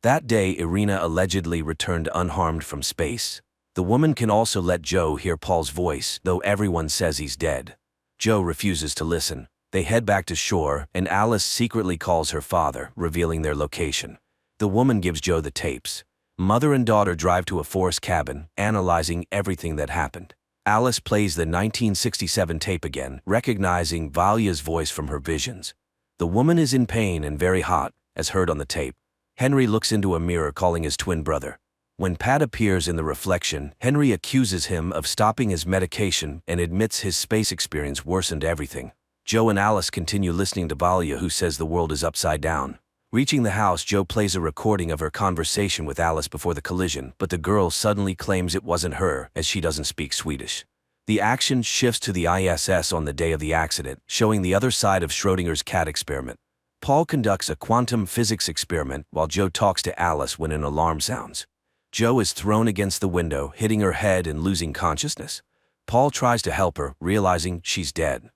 That day, Irina allegedly returned unharmed from space. The woman can also let Joe hear Paul's voice, though everyone says he's dead. Joe refuses to listen. They head back to shore, and Alice secretly calls her father, revealing their location. The woman gives Joe the tapes. Mother and daughter drive to a forest cabin, analyzing everything that happened. Alice plays the 1967 tape again, recognizing Valya's voice from her visions. The woman is in pain and very hot, as heard on the tape. Henry looks into a mirror, calling his twin brother. When Pat appears in the reflection, Henry accuses him of stopping his medication and admits his space experience worsened everything. Joe and Alice continue listening to Valya, who says the world is upside down. Reaching the house, Joe plays a recording of her conversation with Alice before the collision, but the girl suddenly claims it wasn't her, as she doesn't speak Swedish. The action shifts to the ISS on the day of the accident, showing the other side of Schrödinger's cat experiment. Paul conducts a quantum physics experiment while Joe talks to Alice when an alarm sounds. Joe is thrown against the window, hitting her head and losing consciousness. Paul tries to help her, realizing she's dead.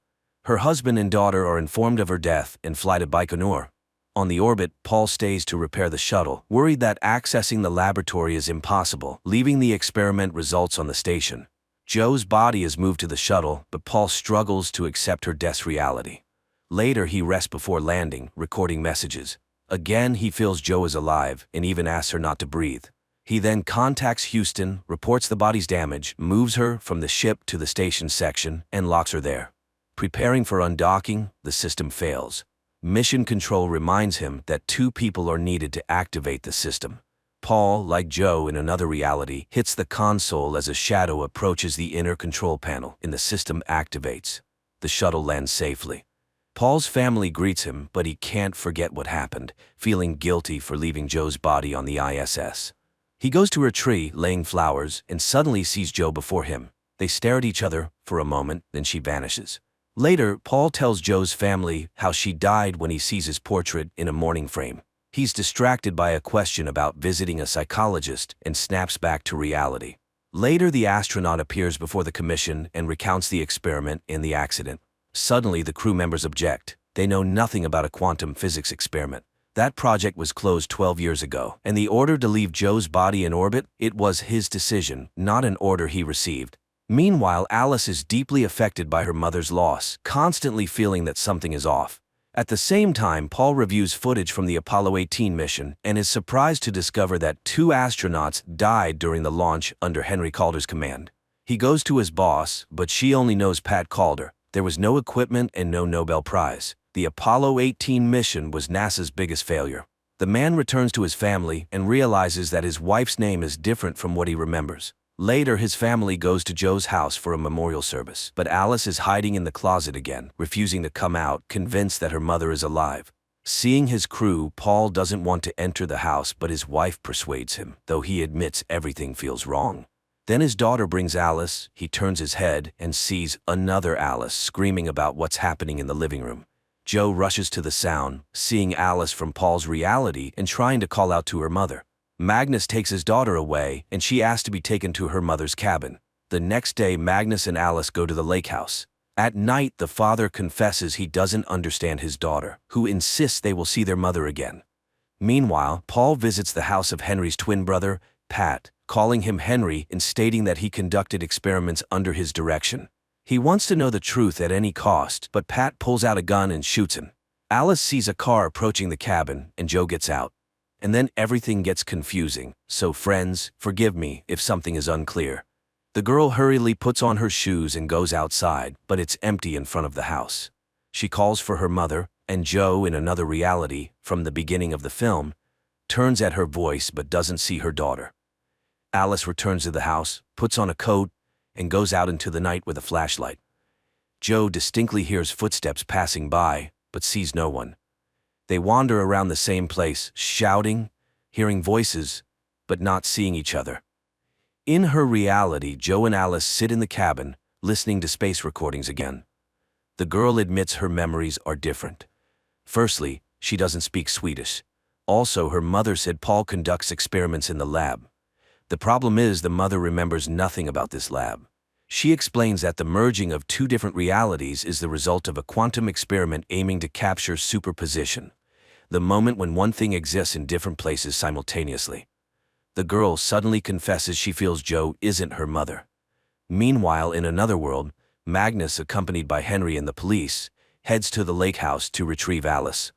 Her husband and daughter are informed of her death and fly to Baikonur. On the orbit, Paul stays to repair the shuttle, worried that accessing the laboratory is impossible, leaving the experiment results on the station. Joe's body is moved to the shuttle, but Paul struggles to accept her death's reality. Later, he rests before landing, recording messages. Again, he feels Joe is alive and even asks her not to breathe. He then contacts Houston, reports the body's damage, moves her from the ship to the station section, and locks her there. Preparing for undocking, the system fails. Mission Control reminds him that 2 people are needed to activate the system. Paul, like Joe in another reality, hits the console as a shadow approaches the inner control panel, and the system activates. The shuttle lands safely. Paul's family greets him, but he can't forget what happened, feeling guilty for leaving Joe's body on the ISS. He goes to her tree, laying flowers, and suddenly sees Joe before him. They stare at each other for a moment, then she vanishes. Later, Paul tells Joe's family how she died when he sees his portrait in a mourning frame. He's distracted by a question about visiting a psychologist and snaps back to reality. Later, the astronaut appears before the commission and recounts the experiment and the accident. Suddenly, the crew members object. They know nothing about a quantum physics experiment. That project was closed 12 years ago, and the order to leave Joe's body in orbit, it was his decision, not an order he received. Meanwhile, Alice is deeply affected by her mother's loss, constantly feeling that something is off. At the same time, Paul reviews footage from the Apollo 18 mission and is surprised to discover that 2 astronauts died during the launch under Henry Calder's command. He goes to his boss, but she only knows Pat Calder. There was no equipment and no Nobel Prize. The Apollo 18 mission was NASA's biggest failure. The man returns to his family and realizes that his wife's name is different from what he remembers. Later, his family goes to Joe's house for a memorial service, but Alice is hiding in the closet again, refusing to come out, convinced that her mother is alive. Seeing his crew, Paul doesn't want to enter the house, but his wife persuades him, though he admits everything feels wrong. Then his daughter brings Alice. He turns his head and sees another Alice screaming about what's happening in the living room. Joe rushes to the sound, seeing Alice from Paul's reality and trying to call out to her mother. Magnus takes his daughter away, and she asks to be taken to her mother's cabin. The next day, Magnus and Alice go to the lake house. At night, the father confesses he doesn't understand his daughter, who insists they will see their mother again. Meanwhile, Paul visits the house of Henry's twin brother, Pat, calling him Henry and stating that he conducted experiments under his direction. He wants to know the truth at any cost, but Pat pulls out a gun and shoots him. Alice sees a car approaching the cabin, and Joe gets out. And then everything gets confusing, so friends, forgive me if something is unclear. The girl hurriedly puts on her shoes and goes outside, but it's empty in front of the house. She calls for her mother, and Joe, in another reality, from the beginning of the film, turns at her voice but doesn't see her daughter. Alice returns to the house, puts on a coat, and goes out into the night with a flashlight. Joe distinctly hears footsteps passing by, but sees no one. They wander around the same place, shouting, hearing voices, but not seeing each other. In her reality, Joe and Alice sit in the cabin, listening to space recordings again. The girl admits her memories are different. Firstly, she doesn't speak Swedish. Also, her mother said Paul conducts experiments in the lab. The problem is the mother remembers nothing about this lab. She explains that the merging of 2 different realities is the result of a quantum experiment aiming to capture superposition, the moment when one thing exists in different places simultaneously. The girl suddenly confesses she feels Joe isn't her mother. Meanwhile, in another world, Magnus, accompanied by Henry and the police, heads to the lake house to retrieve Alice.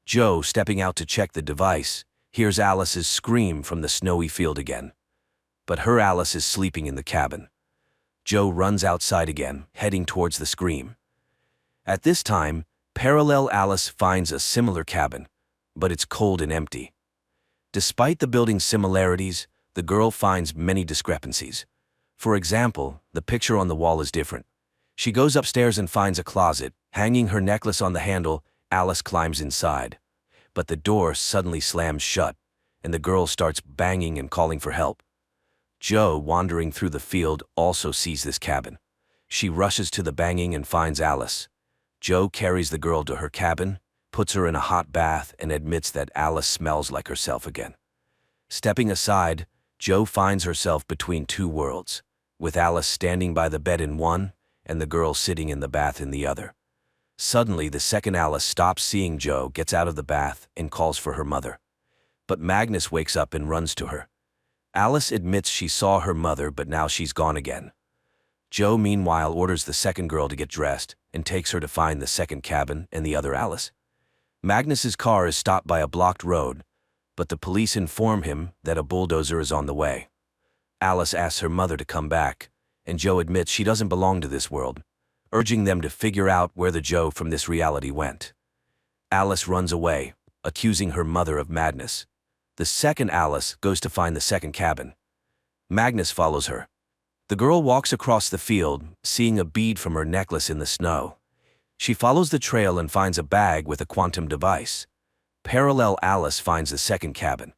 Joe, stepping out to check the device, hears Alice's scream from the snowy field again. But her Alice is sleeping in the cabin. Joe runs outside again, heading towards the scream. At this time, parallel Alice finds a similar cabin, but it's cold and empty. Despite the building's similarities, the girl finds many discrepancies. For example, the picture on the wall is different. She goes upstairs and finds a closet. Hanging her necklace on the handle, Alice climbs inside. But the door suddenly slams shut, and the girl starts banging and calling for help. Joe, wandering through the field, also sees this cabin. She rushes to the banging and finds Alice. Joe carries the girl to her cabin, puts her in a hot bath, and admits that Alice smells like herself again. Stepping aside, Joe finds herself between 2 worlds, with Alice standing by the bed in one and the girl sitting in the bath in the other. Suddenly, the second Alice stops seeing Joe, gets out of the bath, and calls for her mother. But Magnus wakes up and runs to her. Alice admits she saw her mother, but now she's gone again. Joe, meanwhile, orders the second girl to get dressed and takes her to find the second cabin and the other Alice. Magnus's car is stopped by a blocked road, but the police inform him that a bulldozer is on the way. Alice asks her mother to come back, and Joe admits she doesn't belong to this world, urging them to figure out where the Joe from this reality went. Alice runs away, accusing her mother of madness. The second Alice goes to find the second cabin. Magnus follows her. The girl walks across the field, seeing a bead from her necklace in the snow. She follows the trail and finds a bag with a quantum device. Parallel Alice finds the second cabin.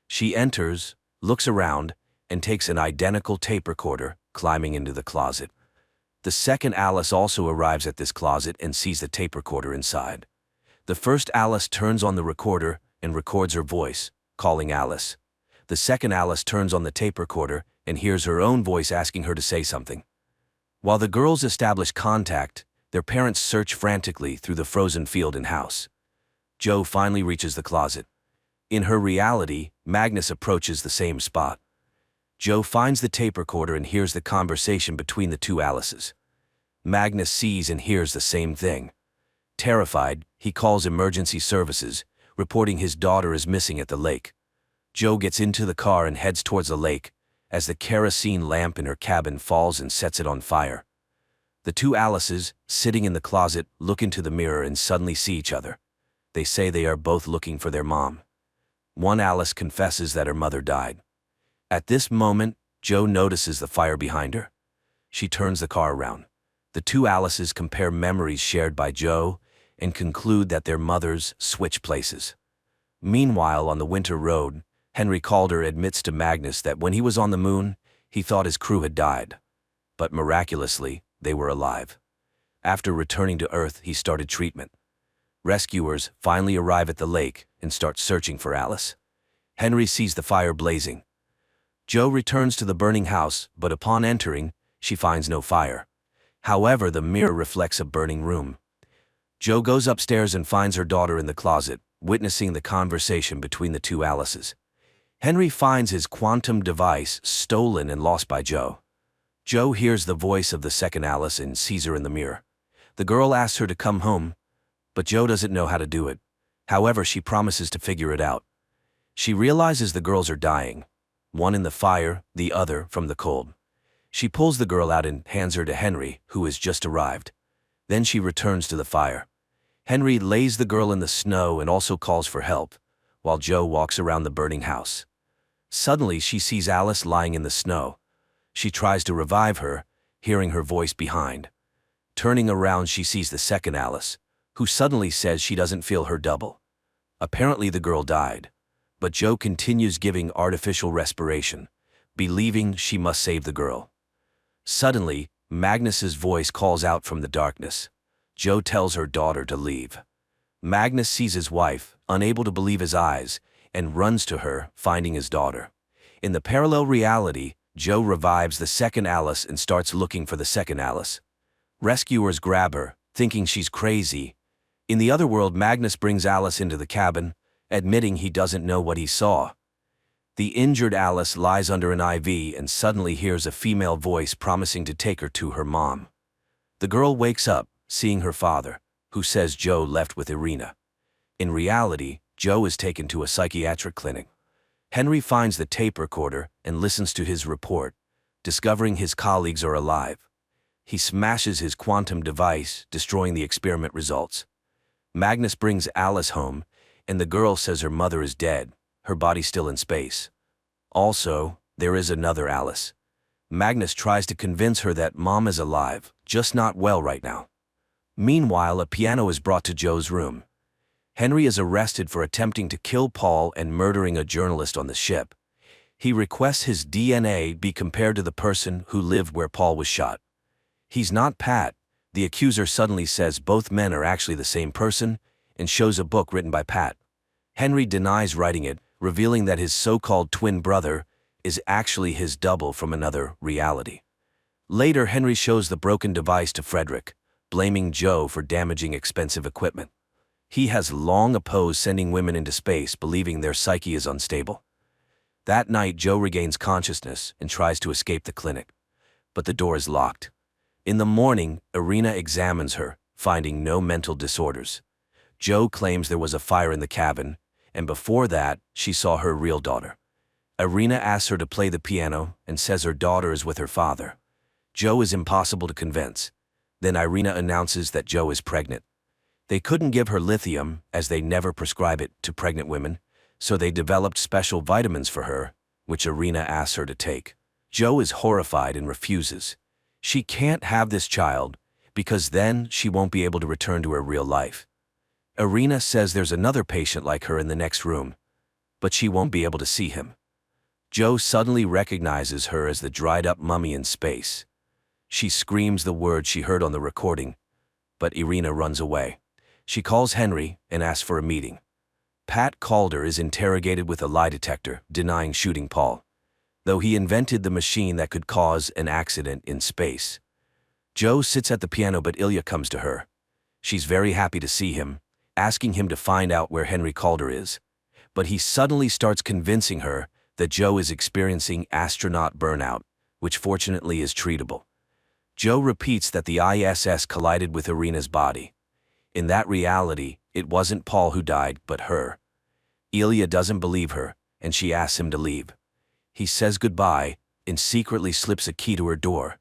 She enters, looks around, and takes an identical tape recorder, climbing into the closet. The second Alice also arrives at this closet and sees the tape recorder inside. The first Alice turns on the recorder and records her voice, calling Alice. The second Alice turns on the tape recorder and hears her own voice asking her to say something. While the girls establish contact, their parents search frantically through the frozen field and house. Jo finally reaches the closet. In her reality, Magnus approaches the same spot. Jo finds the tape recorder and hears the conversation between the two Alices. Magnus sees and hears the same thing. Terrified, he calls emergency services, reporting his daughter is missing at the lake. Jo gets into the car and heads towards the lake, as the kerosene lamp in her cabin falls and sets it on fire. The two Alices, sitting in the closet, look into the mirror and suddenly see each other. They say they are both looking for their mom. One Alice confesses that her mother died. At this moment, Jo notices the fire behind her. She turns the car around. The two Alices compare memories shared by Jo and conclude that their mothers switch places. Meanwhile, on the winter road, Henry Calder admits to Magnus that when he was on the moon, he thought his crew had died. But miraculously, they were alive. After returning to Earth, he started treatment. Rescuers finally arrive at the lake and start searching for Alice. Henry sees the fire blazing. Jo returns to the burning house, but upon entering, she finds no fire. However, the mirror reflects a burning room. Jo goes upstairs and finds her daughter in the closet, witnessing the conversation between the two Alices. Henry finds his quantum device stolen and lost by Jo. Jo hears the voice of the second Alice and sees her in the mirror. The girl asks her to come home, but Jo doesn't know how to do it. However, she promises to figure it out. She realizes the girls are dying, one in the fire, the other from the cold. She pulls the girl out and hands her to Henry, who has just arrived. Then she returns to the fire. Henry lays the girl in the snow and also calls for help, while Jo walks around the burning house. Suddenly, she sees Alice lying in the snow. She tries to revive her, hearing her voice behind. Turning around, she sees the second Alice, who suddenly says she doesn't feel her double. Apparently, the girl died, but Jo continues giving artificial respiration, believing she must save the girl. Suddenly, Magnus's voice calls out from the darkness. Jo tells her daughter to leave. Magnus sees his wife, unable to believe his eyes, and runs to her, finding his daughter. In the parallel reality, Jo revives the second Alice and starts looking for the second Alice. Rescuers grab her, thinking she's crazy. In the other world, Magnus brings Alice into the cabin, admitting he doesn't know what he saw. The injured Alice lies under an IV and suddenly hears a female voice promising to take her to her mom. The girl wakes up, seeing her father, who says Jo left with Irina. In reality, Jo is taken to a psychiatric clinic. Henry finds the tape recorder and listens to his report, discovering his colleagues are alive. He smashes his quantum device, destroying the experiment results. Magnus brings Alice home, and the girl says her mother is dead, her body still in space. Also, there is another Alice. Magnus tries to convince her that mom is alive, just not well right now. Meanwhile, a piano is brought to Jo's room. Henry is arrested for attempting to kill Paul and murdering a journalist on the ship. He requests his DNA be compared to the person who lived where Paul was shot. He's not Pat. The accuser suddenly says both men are actually the same person and shows a book written by Pat. Henry denies writing it, revealing that his so-called twin brother is actually his double from another reality. Later, Henry shows the broken device to Frederick, blaming Jo for damaging expensive equipment. He has long opposed sending women into space, believing their psyche is unstable. That night, Jo regains consciousness and tries to escape the clinic, but the door is locked. In the morning, Irina examines her, finding no mental disorders. Jo claims there was a fire in the cabin, and before that, she saw her real daughter. Irina asks her to play the piano and says her daughter is with her father. Jo is impossible to convince. Then Irina announces that Jo is pregnant. They couldn't give her lithium, as they never prescribe it to pregnant women, so they developed special vitamins for her, which Irina asks her to take. Jo is horrified and refuses. She can't have this child, because then she won't be able to return to her real life. Irina says there's another patient like her in the next room, but she won't be able to see him. Joe suddenly recognizes her as the dried-up mummy in space. She screams the word she heard on the recording, but Irina runs away. She calls Henry and asks for a meeting. Pat Calder is interrogated with a lie detector, denying shooting Paul, though he invented the machine that could cause an accident in space. Joe sits at the piano, but Ilya comes to her. She's very happy to see him, asking him to find out where Henry Calder is. But he suddenly starts convincing her that Joe is experiencing astronaut burnout, which fortunately is treatable. Joe repeats that the ISS collided with Irina's body. In that reality, it wasn't Paul who died, but her. Ilya doesn't believe her, and she asks him to leave. He says goodbye and secretly slips a key to her door,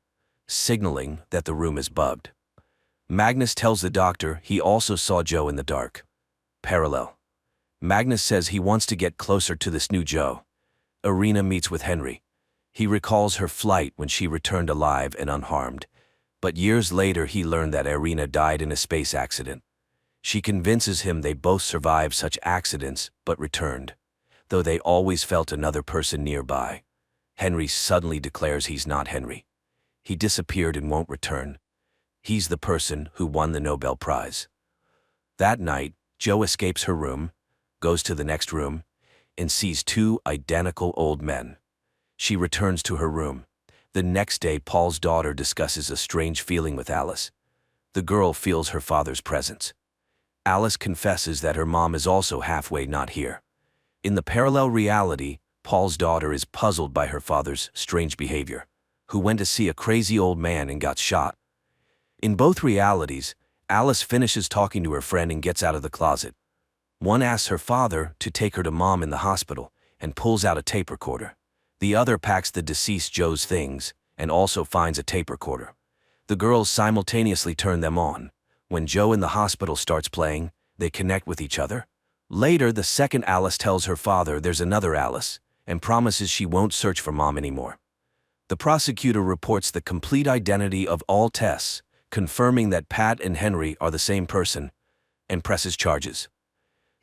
signaling that the room is bugged. Magnus tells the doctor he also saw Joe in the dark. Parallel. Magnus says he wants to get closer to this new Joe. Irina meets with Henry. He recalls her flight when she returned alive and unharmed, but years later he learned that Irina died in a space accident. She convinces him they both survived such accidents but returned, though they always felt another person nearby. Henry suddenly declares he's not Henry. He disappeared and won't return. He's the person who won the Nobel Prize. That night, Joe escapes her room, goes to the next room, and sees two identical old men. She returns to her room. The next day, Paul's daughter discusses a strange feeling with Alice. The girl feels her father's presence. Alice confesses that her mom is also halfway not here. In the parallel reality, Paul's daughter is puzzled by her father's strange behavior, who went to see a crazy old man and got shot. In both realities, Alice finishes talking to her friend and gets out of the closet. One asks her father to take her to mom in the hospital and pulls out a tape recorder. The other packs the deceased Joe's things and also finds a tape recorder. The girls simultaneously turn them on. When Joe in the hospital starts playing, they connect with each other. Later, the second Alice tells her father there's another Alice and promises she won't search for mom anymore. The prosecutor reports the complete identity of all tests, confirming that Pat and Henry are the same person, and presses charges.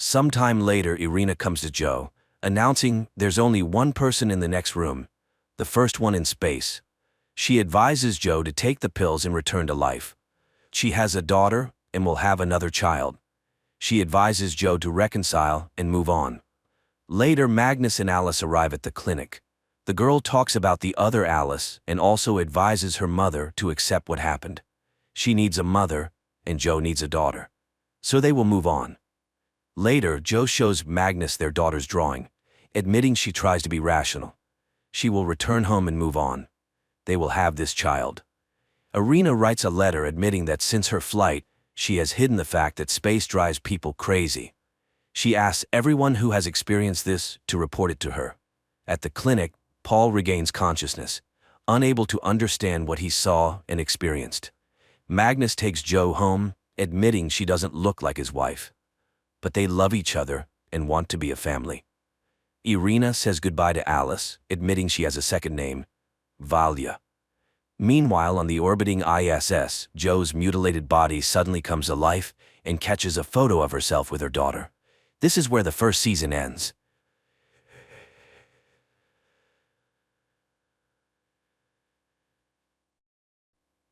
Sometime later, Irina comes to Joe, announcing there's only one person in the next room, the first one in space. She advises Joe to take the pills and return to life. She has a daughter and will have another child. She advises Joe to reconcile and move on. Later, Magnus and Alice arrive at the clinic. The girl talks about the other Alice and also advises her mother to accept what happened. She needs a mother, and Joe needs a daughter. So they will move on. Later, Joe shows Magnus their daughter's drawing, admitting she tries to be rational. She will return home and move on. They will have this child. Irina writes a letter admitting that since her flight, she has hidden the fact that space drives people crazy. She asks everyone who has experienced this to report it to her. At the clinic, Paul regains consciousness, unable to understand what he saw and experienced. Magnus takes Joe home, admitting she doesn't look like his wife. But they love each other and want to be a family. Irina says goodbye to Alice, admitting she has a second name, Valya. Meanwhile, on the orbiting ISS, Joe's mutilated body suddenly comes to life and catches a photo of herself with her daughter. This is where the first season ends.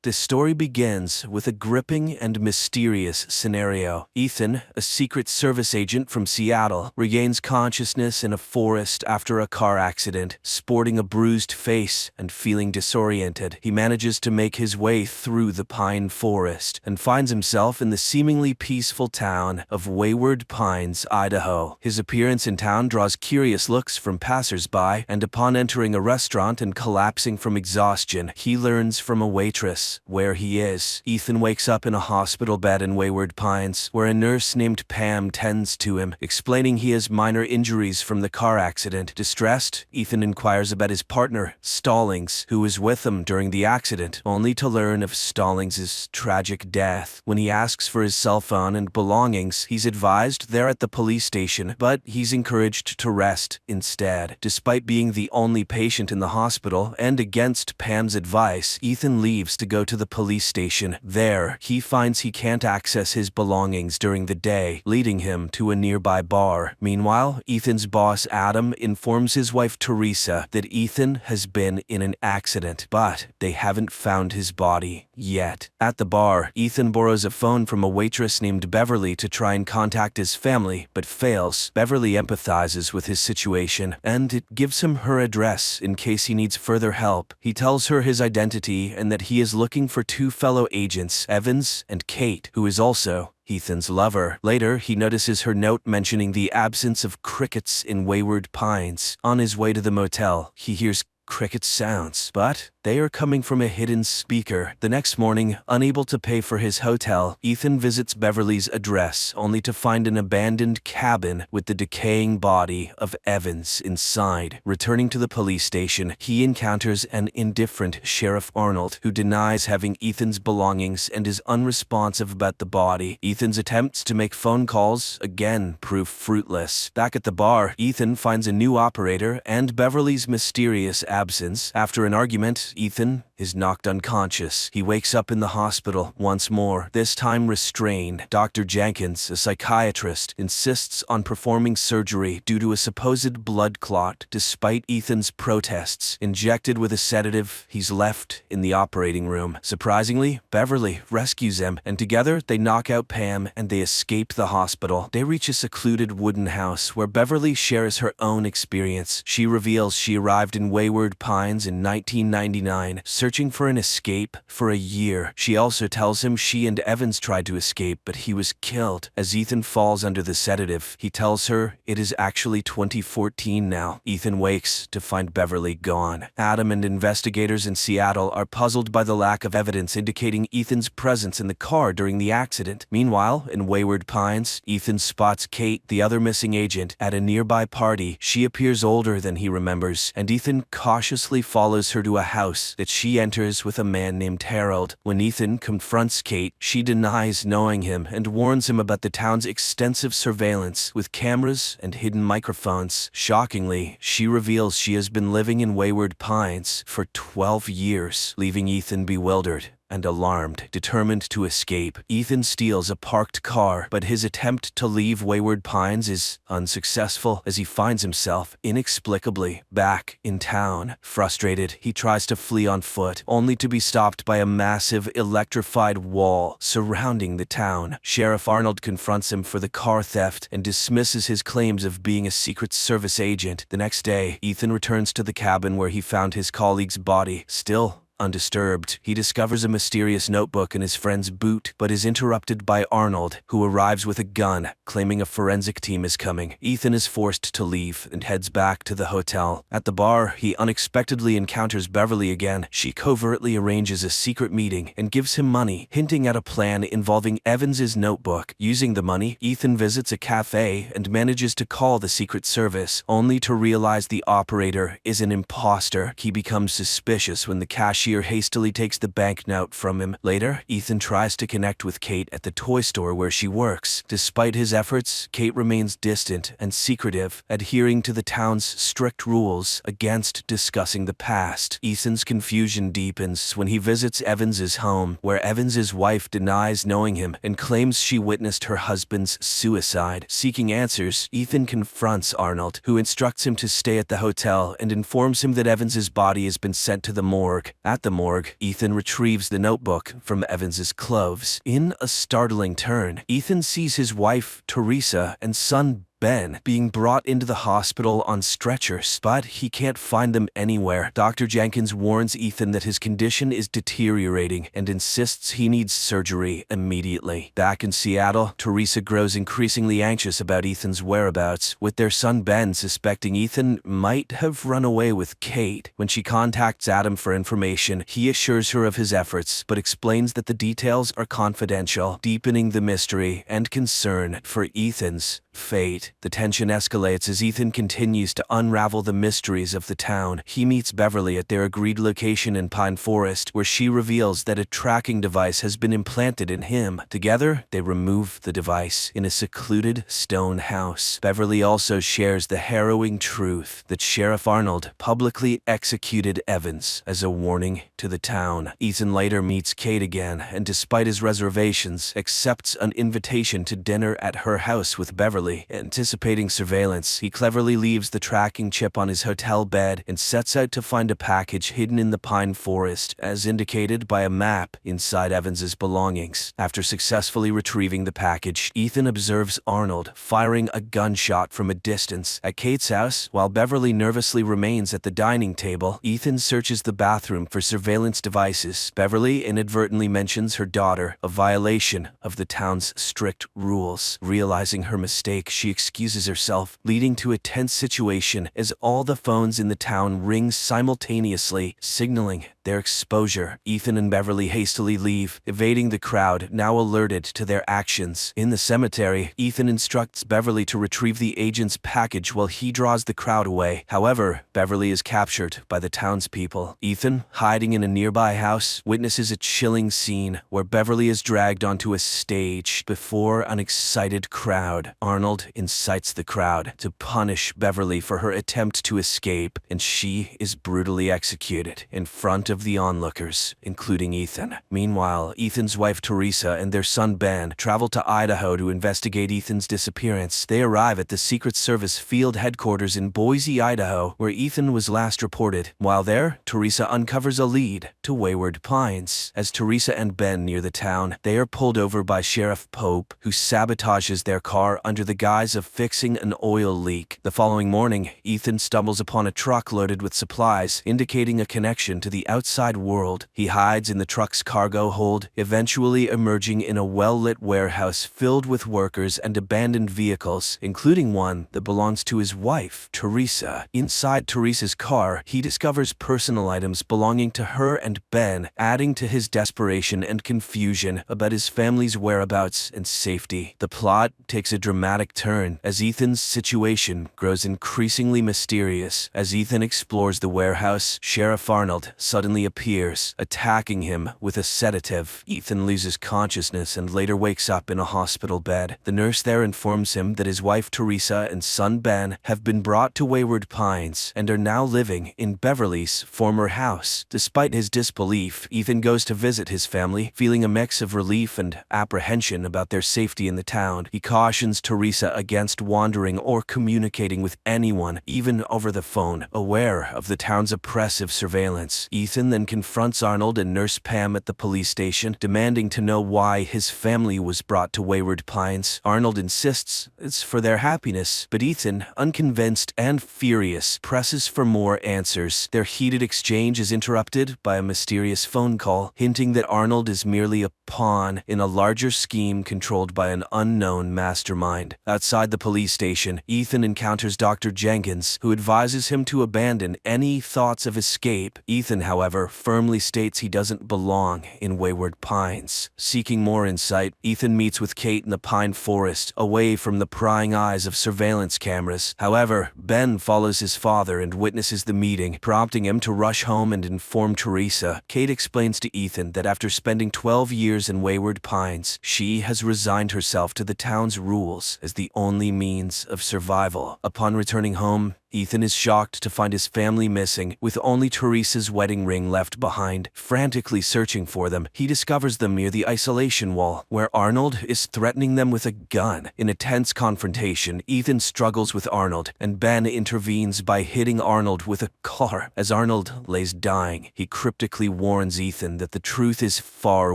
The story begins with a gripping and mysterious scenario. Ethan, a Secret Service agent from Seattle, regains consciousness in a forest after a car accident. Sporting a bruised face and feeling disoriented, he manages to make his way through the pine forest and finds himself in the seemingly peaceful town of Wayward Pines, Idaho. His appearance in town draws curious looks from passers-by, and upon entering a restaurant and collapsing from exhaustion, he learns from a waitress where he is. Ethan wakes up in a hospital bed in Wayward Pines, where a nurse named Pam tends to him, explaining he has minor injuries from the car accident. Distressed, Ethan inquires about his partner, Stallings, who was with him during the accident, only to learn of Stallings' tragic death. When he asks for his cell phone and belongings, he's advised they're at the police station, but he's encouraged to rest instead. Despite being the only patient in the hospital and against Pam's advice, Ethan leaves to go to the police station. There, he finds he can't access his belongings during the day, leading him to a nearby bar. Meanwhile, Ethan's boss Adam informs his wife Teresa that Ethan has been in an accident, but they haven't found his body yet. At the bar, Ethan borrows a phone from a waitress named Beverly to try and contact his family, but fails. Beverly empathizes with his situation, and it gives him her address in case he needs further help. He tells her his identity and that he is looking for two fellow agents, Evans and Kate, who is also Ethan's lover. Later, he notices her note mentioning the absence of crickets in Wayward Pines. On his way to the motel, he hears cricket sounds, but they are coming from a hidden speaker. The next morning, unable to pay for his hotel, Ethan visits Beverly's address only to find an abandoned cabin with the decaying body of Evans inside. Returning to the police station, he encounters an indifferent Sheriff Arnold who denies having Ethan's belongings and is unresponsive about the body. Ethan's attempts to make phone calls again prove fruitless. Back at the bar, Ethan finds a new operator and Beverly's mysterious absence. After an argument, Ethan is knocked unconscious. He wakes up in the hospital once more, this time restrained. Dr. Jenkins, a psychiatrist, insists on performing surgery due to a supposed blood clot. Despite Ethan's protests, injected with a sedative, he's left in the operating room. Surprisingly, Beverly rescues him, and together they knock out Pam and they escape the hospital. They reach a secluded wooden house where Beverly shares her own experience. She reveals she arrived in Wayward Pines in 1999, searching for an escape for a year. She also tells him she and Evans tried to escape, but he was killed. As Ethan falls under the sedative, he tells her it is actually 2014 now. Ethan wakes to find Beverly gone. Adam and investigators in Seattle are puzzled by the lack of evidence indicating Ethan's presence in the car during the accident. Meanwhile, in Wayward Pines, Ethan spots Kate, the other missing agent, at a nearby party. She appears older than he remembers, and Ethan cautiously follows her to a house that she enters with a man named Harold. When Ethan confronts Kate, she denies knowing him and warns him about the town's extensive surveillance with cameras and hidden microphones. Shockingly, she reveals she has been living in Wayward Pines for 12 years, leaving Ethan bewildered and alarmed. Determined to escape, Ethan steals a parked car, but his attempt to leave Wayward Pines is unsuccessful as he finds himself inexplicably back in town. Frustrated, he tries to flee on foot, only to be stopped by a massive electrified wall surrounding the town. Sheriff Arnold confronts him for the car theft and dismisses his claims of being a Secret Service agent. The next day, Ethan returns to the cabin where he found his colleague's body, still undisturbed. He discovers a mysterious notebook in his friend's boot, but is interrupted by Arnold, who arrives with a gun, claiming a forensic team is coming. Ethan is forced to leave and heads back to the hotel. At the bar, he unexpectedly encounters Beverly again. She covertly arranges a secret meeting and gives him money, hinting at a plan involving Evans's notebook. Using the money, Ethan visits a cafe and manages to call the Secret Service, only to realize the operator is an imposter. He becomes suspicious when the cashier hastily takes the banknote from him. Later, Ethan tries to connect with Kate at the toy store where she works. Despite his efforts, Kate remains distant and secretive, adhering to the town's strict rules against discussing the past. Ethan's confusion deepens when he visits Evans's home, where Evans's wife denies knowing him and claims she witnessed her husband's suicide. Seeking answers, Ethan confronts Arnold, who instructs him to stay at the hotel and informs him that Evans's body has been sent to the morgue. At the morgue, Ethan retrieves the notebook from Evans's clothes. In a startling turn, Ethan sees his wife, Teresa, and son, Ben, being brought into the hospital on stretchers, but he can't find them anywhere. Dr. Jenkins warns Ethan that his condition is deteriorating and insists he needs surgery immediately. Back in Seattle, Teresa grows increasingly anxious about Ethan's whereabouts, with their son Ben suspecting Ethan might have run away with Kate. When she contacts Adam for information, he assures her of his efforts, but explains that the details are confidential, deepening the mystery and concern for Ethan's fate. night, the tension escalates as Ethan continues to unravel the mysteries of the town. He meets Beverly at their agreed location in Pine Forest, where she reveals that a tracking device has been implanted in him. Together, they remove the device in a secluded stone house. Beverly also shares the harrowing truth that Sheriff Arnold publicly executed Evans as a warning to the town. Ethan later meets Kate again, and despite his reservations, accepts an invitation to dinner at her house with Beverly. Anticipating surveillance, he cleverly leaves the tracking chip on his hotel bed and sets out to find a package hidden in the pine forest, as indicated by a map inside Evans's belongings. After successfully retrieving the package, Ethan observes Arnold firing a gunshot from a distance at Kate's house. While Beverly nervously remains at the dining table, Ethan searches the bathroom for surveillance devices. Beverly inadvertently mentions her daughter, a violation of the town's strict rules. Realizing her mistake, she excuses herself, leading to a tense situation as all the phones in the town ring simultaneously, signaling their exposure. Ethan and Beverly hastily leave, evading the crowd, now alerted to their actions. In the cemetery, Ethan instructs Beverly to retrieve the agent's package while he draws the crowd away. However, Beverly is captured by the townspeople. Ethan, hiding in a nearby house, witnesses a chilling scene where Beverly is dragged onto a stage before an excited crowd. Arnold incites the crowd to punish Beverly for her attempt to escape, and she is brutally executed in front of the onlookers, including Ethan. Meanwhile, Ethan's wife Teresa and their son Ben travel to Idaho to investigate Ethan's disappearance. They arrive at the Secret Service field headquarters in Boise, Idaho, where Ethan was last reported. While there, Teresa uncovers a lead to Wayward Pines. As Teresa and Ben near the town, they are pulled over by Sheriff Pope, who sabotages their car under the guise of fixing an oil leak. The following morning, Ethan stumbles upon a truck loaded with supplies, indicating a connection to the outside world. He hides in the truck's cargo hold, eventually emerging in a well-lit warehouse filled with workers and abandoned vehicles, including one that belongs to his wife, Teresa. Inside Teresa's car, he discovers personal items belonging to her and Ben, adding to his desperation and confusion about his family's whereabouts and safety. The plot takes a dramatic turn as Ethan's situation grows increasingly mysterious. As Ethan explores the warehouse, Sheriff Arnold suddenly appears, attacking him with a sedative. Ethan loses consciousness and later wakes up in a hospital bed. The nurse there informs him that his wife Teresa and son Ben have been brought to Wayward Pines and are now living in Beverly's former house. Despite his disbelief, Ethan goes to visit his family, feeling a mix of relief and apprehension about their safety in the town. He cautions Teresa against wandering or communicating with anyone, even over the phone. Aware of the town's oppressive surveillance, Ethan then confronts Arnold and Nurse Pam at the police station, demanding to know why his family was brought to Wayward Pines. Arnold insists it's for their happiness, but Ethan, unconvinced and furious, presses for more answers. Their heated exchange is interrupted by a mysterious phone call, hinting that Arnold is merely a pawn in a larger scheme controlled by an unknown mastermind. Outside the police station, Ethan encounters Dr. Jenkins, who advises him to abandon any thoughts of escape. Ethan, however, firmly states he doesn't belong in Wayward Pines. Seeking more insight, Ethan meets with Kate in the pine forest, away from the prying eyes of surveillance cameras. However, Ben follows his father and witnesses the meeting, prompting him to rush home and inform Teresa. Kate explains to Ethan that after spending 12 years in Wayward Pines, she has resigned herself to the town's rules as the only means of survival. Upon returning home, Ethan is shocked to find his family missing, with only Teresa's wedding ring left behind. Frantically searching for them, he discovers them near the isolation wall, where Arnold is threatening them with a gun. In a tense confrontation, Ethan struggles with Arnold, and Ben intervenes by hitting Arnold with a car. As Arnold lays dying, he cryptically warns Ethan that the truth is far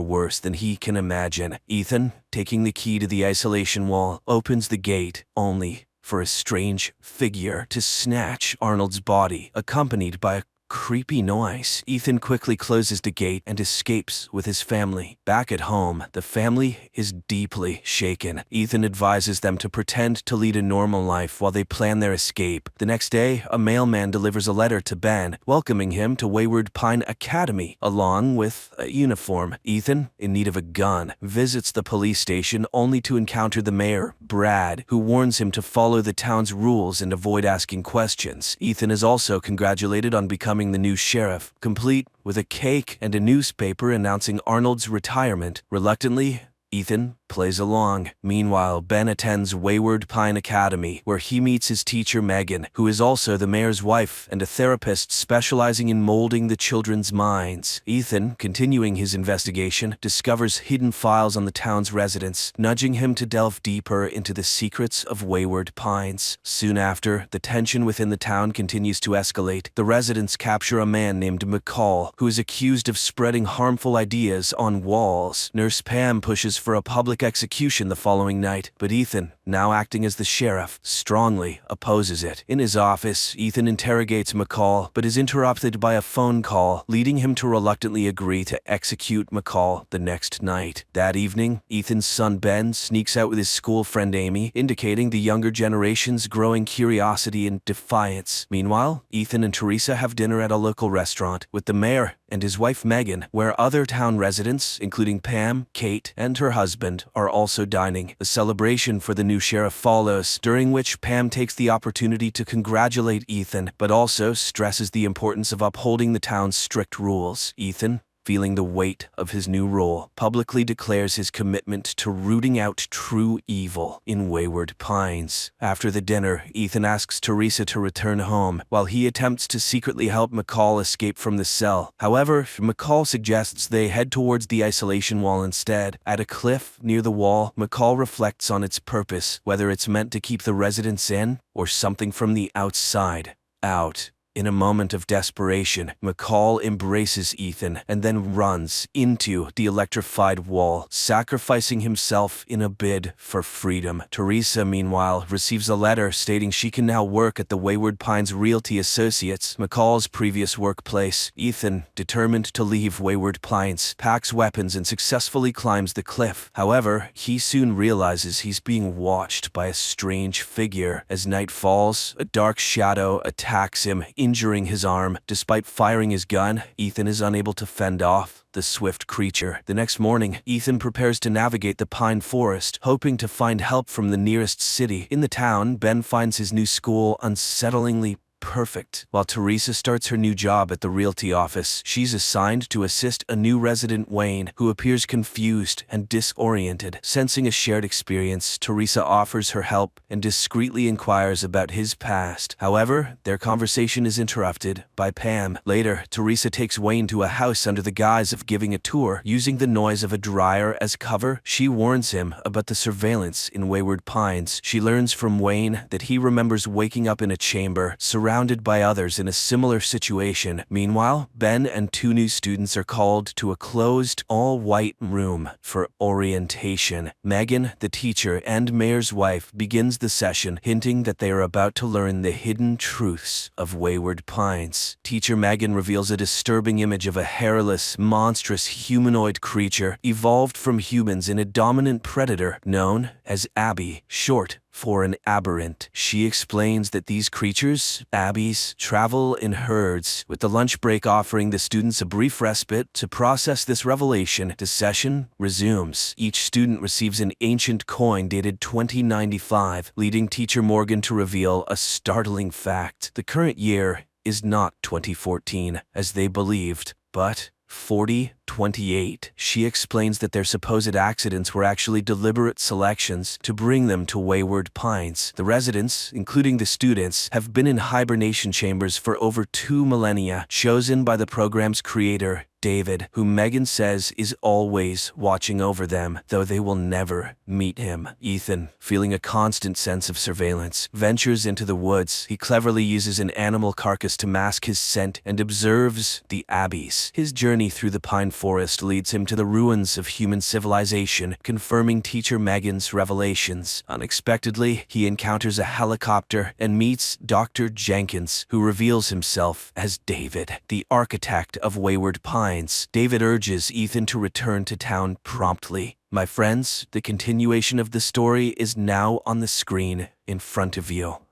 worse than he can imagine. Ethan, taking the key to the isolation wall, opens the gate, only for a strange figure to snatch Arnold's body, accompanied by a creepy noise. Ethan quickly closes the gate and escapes with his family. Back at home, the family is deeply shaken. Ethan advises them to pretend to lead a normal life while they plan their escape. The next day, a mailman delivers a letter to Ben, welcoming him to Wayward Pine Academy, along with a uniform. Ethan, in need of a gun, visits the police station only to encounter the mayor, Brad, who warns him to follow the town's rules and avoid asking questions. Ethan is also congratulated on becoming the new sheriff, complete with a cake and a newspaper announcing Arnold's retirement. Reluctantly, Ethan plays along. Meanwhile, Ben attends Wayward Pine Academy, where he meets his teacher Megan, who is also the mayor's wife and a therapist specializing in molding the children's minds. Ethan, continuing his investigation, discovers hidden files on the town's residents, nudging him to delve deeper into the secrets of Wayward Pines. Soon after, the tension within the town continues to escalate. The residents capture a man named McCall, who is accused of spreading harmful ideas on walls. Nurse Pam pushes for a public execution the following night, but Ethan, now acting as the sheriff, strongly opposes it. In his office, Ethan interrogates McCall, but is interrupted by a phone call, leading him to reluctantly agree to execute McCall the next night. That evening, Ethan's son Ben sneaks out with his school friend Amy, indicating the younger generation's growing curiosity and defiance. Meanwhile, Ethan and Teresa have dinner at a local restaurant with the mayor and his wife Megan, where other town residents, including Pam, Kate, and her husband, are also dining. The celebration for the new sheriff follows, during which Pam takes the opportunity to congratulate Ethan, but also stresses the importance of upholding the town's strict rules. Ethan, feeling the weight of his new role, publicly declares his commitment to rooting out true evil in Wayward Pines. After the dinner, Ethan asks Teresa to return home, while he attempts to secretly help McCall escape from the cell. However, McCall suggests they head towards the isolation wall instead. At a cliff near the wall, McCall reflects on its purpose, whether it's meant to keep the residents in, or something from the outside out. In a moment of desperation, McCall embraces Ethan and then runs into the electrified wall, sacrificing himself in a bid for freedom. Teresa, meanwhile, receives a letter stating she can now work at the Wayward Pines Realty Associates, McCall's previous workplace. Ethan, determined to leave Wayward Pines, packs weapons and successfully climbs the cliff. However, he soon realizes he's being watched by a strange figure. As night falls, a dark shadow attacks him, injuring his arm. Despite firing his gun, Ethan is unable to fend off the swift creature. The next morning, Ethan prepares to navigate the pine forest, hoping to find help from the nearest city. In the town, Ben finds his new school unsettlingly perfect. While Teresa starts her new job at the realty office, she's assigned to assist a new resident, Wayne, who appears confused and disoriented. Sensing a shared experience, Teresa offers her help and discreetly inquires about his past. However, their conversation is interrupted by Pam. Later, Teresa takes Wayne to a house under the guise of giving a tour. Using the noise of a dryer as cover, she warns him about the surveillance in Wayward Pines. She learns from Wayne that he remembers waking up in a chamber, surrounded by others in a similar situation. Meanwhile, Ben and two new students are called to a closed, all-white room for orientation. Megan, the teacher and mayor's wife, begins the session, hinting that they are about to learn the hidden truths of Wayward Pines. Teacher Megan reveals a disturbing image of a hairless, monstrous humanoid creature evolved from humans in a dominant predator known as Abby, short for an aberrant. She explains that these creatures, Abbies, travel in herds, with the lunch break offering the students a brief respite to process this revelation. The session resumes. Each student receives an ancient coin dated 2095, leading teacher Morgan to reveal a startling fact. The current year is not 2014, as they believed, but 4028. She explains that their supposed accidents were actually deliberate selections to bring them to Wayward Pines. The residents, including the students, have been in hibernation chambers for over 2 millennia, chosen by the program's creator, David, who Megan says is always watching over them, though they will never meet him. Ethan, feeling a constant sense of surveillance, ventures into the woods. He cleverly uses an animal carcass to mask his scent and observes the Abbies. His journey through the pine forest leads him to the ruins of human civilization, confirming Teacher Megan's revelations. Unexpectedly, he encounters a helicopter and meets Dr. Jenkins, who reveals himself as David, the architect of Wayward Pines. David urges Ethan to return to town promptly. My friends, the continuation of the story is now on the screen in front of you.